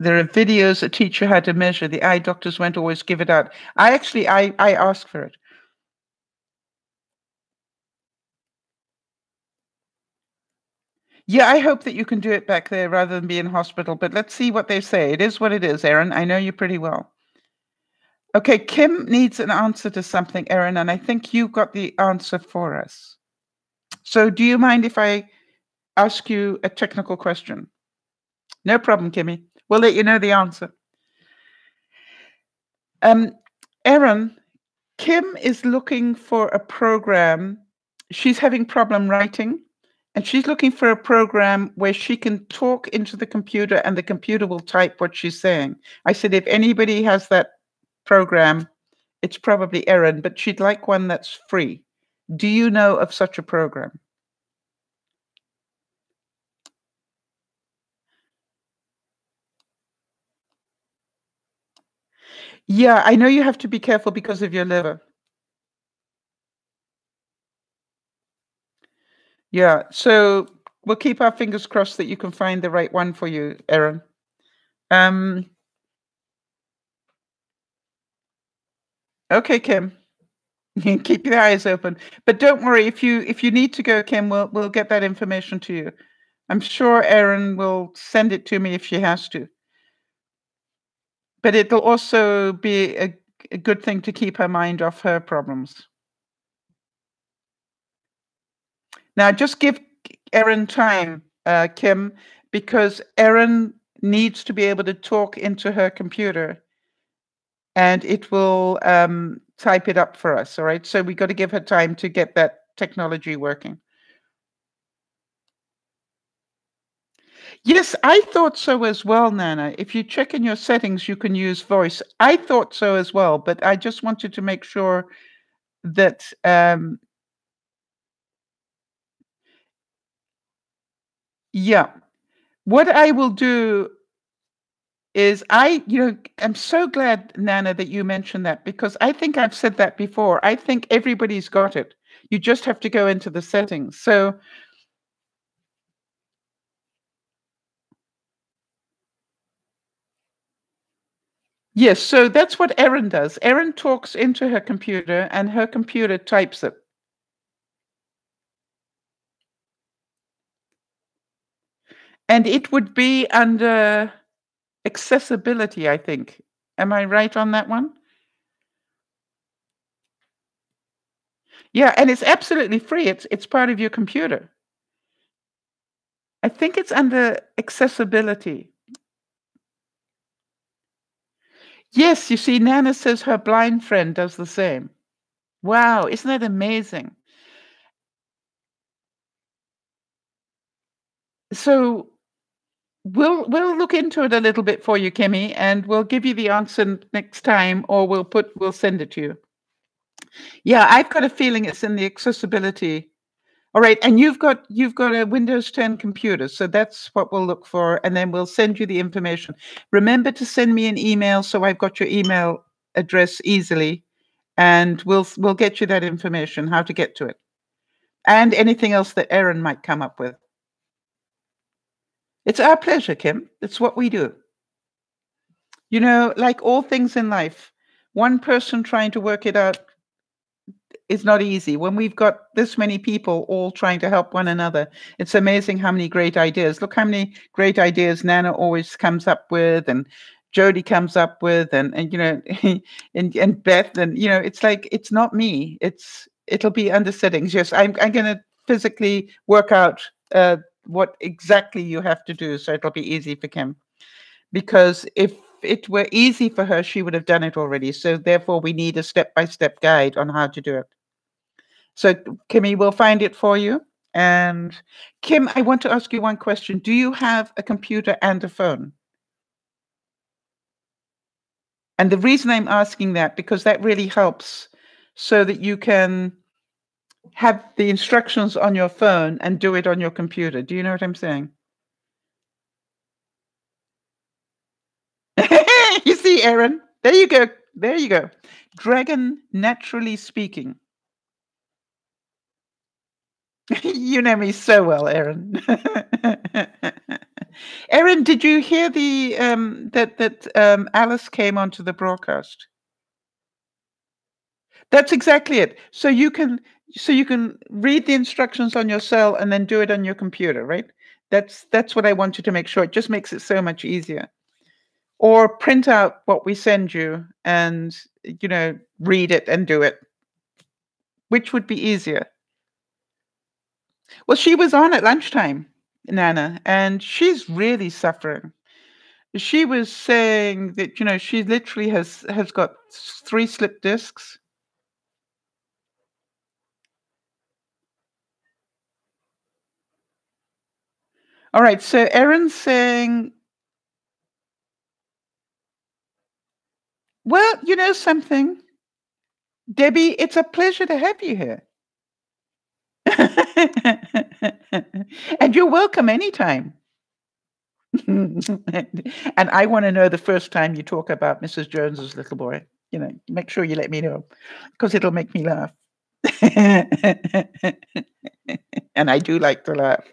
there are videos that teach you how to measure. The eye doctors won't always give it out. I asked for it. Yeah, I hope that you can do it back there rather than be in hospital, but let's see what they say. It is what it is, Erin. I know you pretty well. Okay, Kim needs an answer to something, Erin, and I think you got the answer for us. So do you mind if I ask you a technical question? No problem, Kimmy. We'll let you know the answer. Erin, Kim is looking for a program. She's having problem writing. And she's looking for a program where she can talk into the computer and the computer will type what she's saying. I said, if anybody has that program, it's probably Erin, but she'd like one that's free. Do you know of such a program? Yeah, I know you have to be careful because of your liver. Yeah, so we'll keep our fingers crossed that you can find the right one for you, Erin. Okay, Kim. Keep your eyes open. But don't worry, if you need to go, Kim, we'll get that information to you. I'm sure Erin will send it to me if she has to. But it'll also be a good thing to keep her mind off her problems. Now, just give Erin time, Kim, because Erin needs to be able to talk into her computer and it will type it up for us, all right? So we got to give her time to get that technology working. Yes, I thought so as well, Nana. If you check in your settings, you can use voice. I thought so as well, but I just wanted to make sure that, yeah. What I will do is I'm so glad, Nana, that you mentioned that because I think I've said that before. I think everybody's got it. You just have to go into the settings. So, yes, so that's what Erin does. Erin talks into her computer and her computer types it. And it would be under accessibility, I think. Am I right on that one? Yeah, and it's absolutely free. It's part of your computer. I think it's under accessibility. Yes, you see, Nana says her blind friend does the same. Wow, isn't that amazing? So we'll look into it a little bit for you, Kimmy, and we'll give you the answer next time, or we'll send it to you. Yeah, I've got a feeling it's in the accessibility. All right, and you've got a Windows 10 computer, so that's what we'll look for, and then we'll send you the information. Remember to send me an email so I've got your email address easily, and we'll get you that information, how to get to it, and anything else that Erin might come up with. It's our pleasure, Kim. It's what we do. You know, like all things in life, one person trying to work it out is not easy. When we've got this many people all trying to help one another, it's amazing how many great ideas. Look how many great ideas Nana always comes up with, and Jody comes up with, and and Beth, and it's like it's not me. It'll be under settings. Yes, I'm going to physically work out what exactly you have to do, so it'll be easy for Kim. Because if it were easy for her, she would have done it already. So therefore, we need a step-by-step guide on how to do it. So, Kimmy, we'll find it for you. And Kim, I want to ask you one question. Do you have a computer and a phone? And the reason I'm asking that, because that really helps so that you can have the instructions on your phone and do it on your computer. Do you know what I'm saying? You see, Erin? There you go. There you go. Dragon naturally speaking. You know me so well, Erin. Erin, did you hear the that Alice came onto the broadcast? That's exactly it. So you can read the instructions on your cell and then do it on your computer, right? That's what I wanted to make sure. It just makes it so much easier. Or print out what we send you and read it and do it. Which would be easier? Well, she was on at lunchtime, Nana, and she's really suffering. She was saying that, she literally has got 3 slip discs. All right, so Erin's saying, well, you know something, Debbie, it's a pleasure to have you here. And you're welcome anytime. And I want to know the first time you talk about Mrs. Jones's little boy. Make sure you let me know because it'll make me laugh. And I do like to laugh.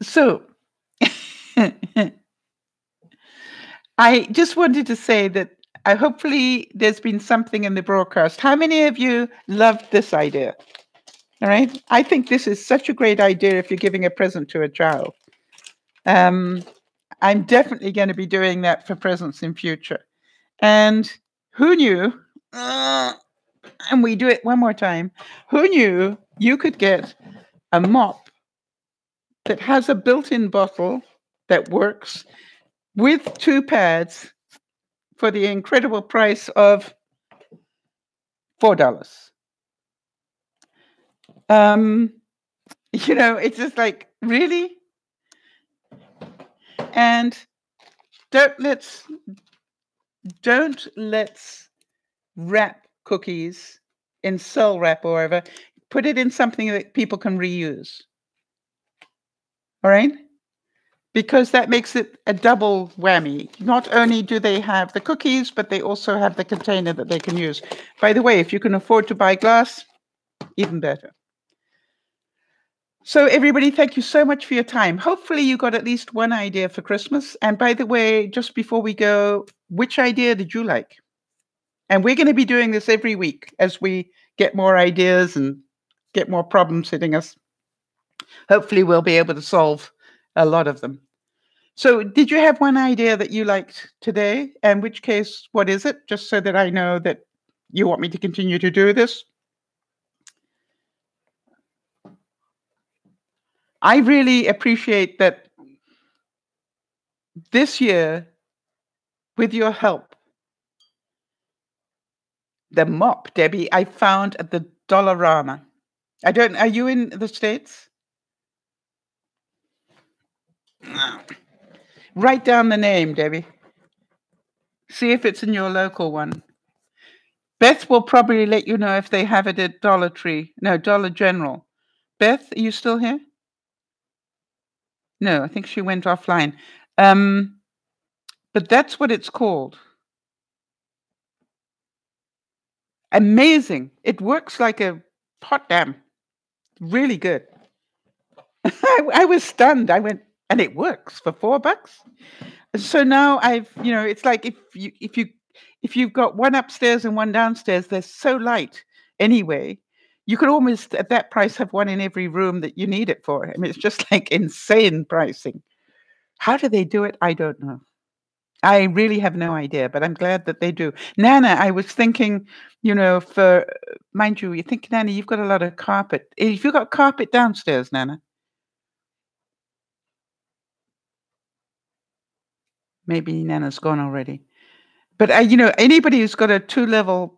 So I just wanted to say that hopefully there's been something in the broadcast. How many of you loved this idea? All right. I think this is such a great idea if you're giving a present to a child. I'm definitely going to be doing that for presents in future. And who knew? And we do it one more time. Who knew you could get a mop that has a built-in bottle that works with 2 pads for the incredible price of $4. It's just like, really? And don't let's don't let's wrap cookies in cell wrap or whatever. Put it in something that people can reuse. All right? Because that makes it a double whammy. Not only do they have the cookies, but they also have the container that they can use. By the way, if you can afford to buy glass, even better. So everybody, thank you so much for your time. Hopefully you got at least one idea for Christmas. And by the way, just before we go, which idea did you like? And we're going to be doing this every week as we get more ideas and get more problems hitting us. Hopefully we'll be able to solve a lot of them. So did you have one idea that you liked today? In which case, what is it? Just so that I know that you want me to continue to do this. I really appreciate that this year, with your help, the mop, Debbie, I found at the Dollarama. Are you in the States? No. Write down the name, Debbie. See if it's in your local one. Beth will probably let you know if they have it at Dollar General. Beth, are you still here? No, I think she went offline. But that's what it's called. Amazing. It works like a hot damn. Really good. I was stunned. I went, and it works for $4. So now it's like if you've got one upstairs and one downstairs, they're so light anyway. You could almost at that price have one in every room that you need it for. I mean, it's just like insane pricing. How do they do it? I don't know. I really have no idea, but I'm glad that they do. Nana, I was thinking, mind you, you think, Nana, you've got a lot of carpet. Have you got carpet downstairs, Nana? Maybe Nana's gone already. But anybody who's got a 2-level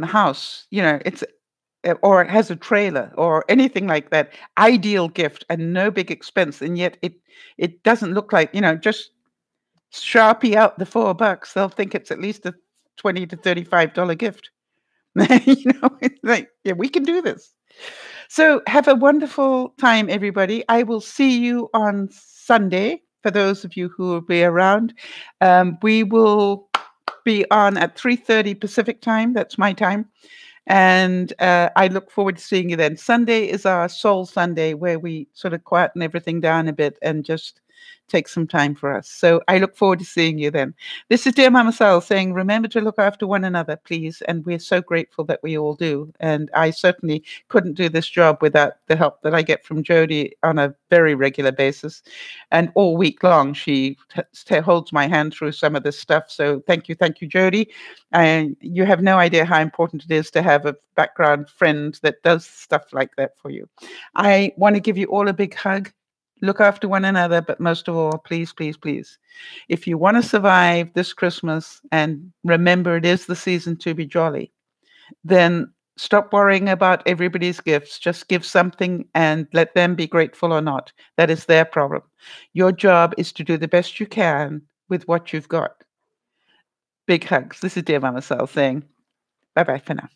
house, it's or it has a trailer or anything like that, ideal gift and no big expense, and yet it doesn't look like just Sharpie out the $4. They'll think it's at least a $20 to $35 gift. It's like, yeah, we can do this. So have a wonderful time, everybody. I will see you on Sunday. For those of you who will be around, we will be on at 3:30 Pacific time. That's my time. And I look forward to seeing you then. Sunday is our Soul Sunday, where we sort of quieten everything down a bit and just take some time for us. So I look forward to seeing you then. This is Dear Mama Sal saying, remember to look after one another, please. And we're so grateful that we all do. And I certainly couldn't do this job without the help that I get from Jody on a very regular basis. And all week long, she holds my hand through some of this stuff. So thank you, Jody. And you have no idea how important it is to have a background friend that does stuff like that for you. I want to give you all a big hug. Look after one another, but most of all, please, please, please, if you want to survive this Christmas and remember it is the season to be jolly, then stop worrying about everybody's gifts. Just give something and let them be grateful or not. That is their problem. Your job is to do the best you can with what you've got. Big hugs. This is Dear Mama Sal saying bye-bye for now.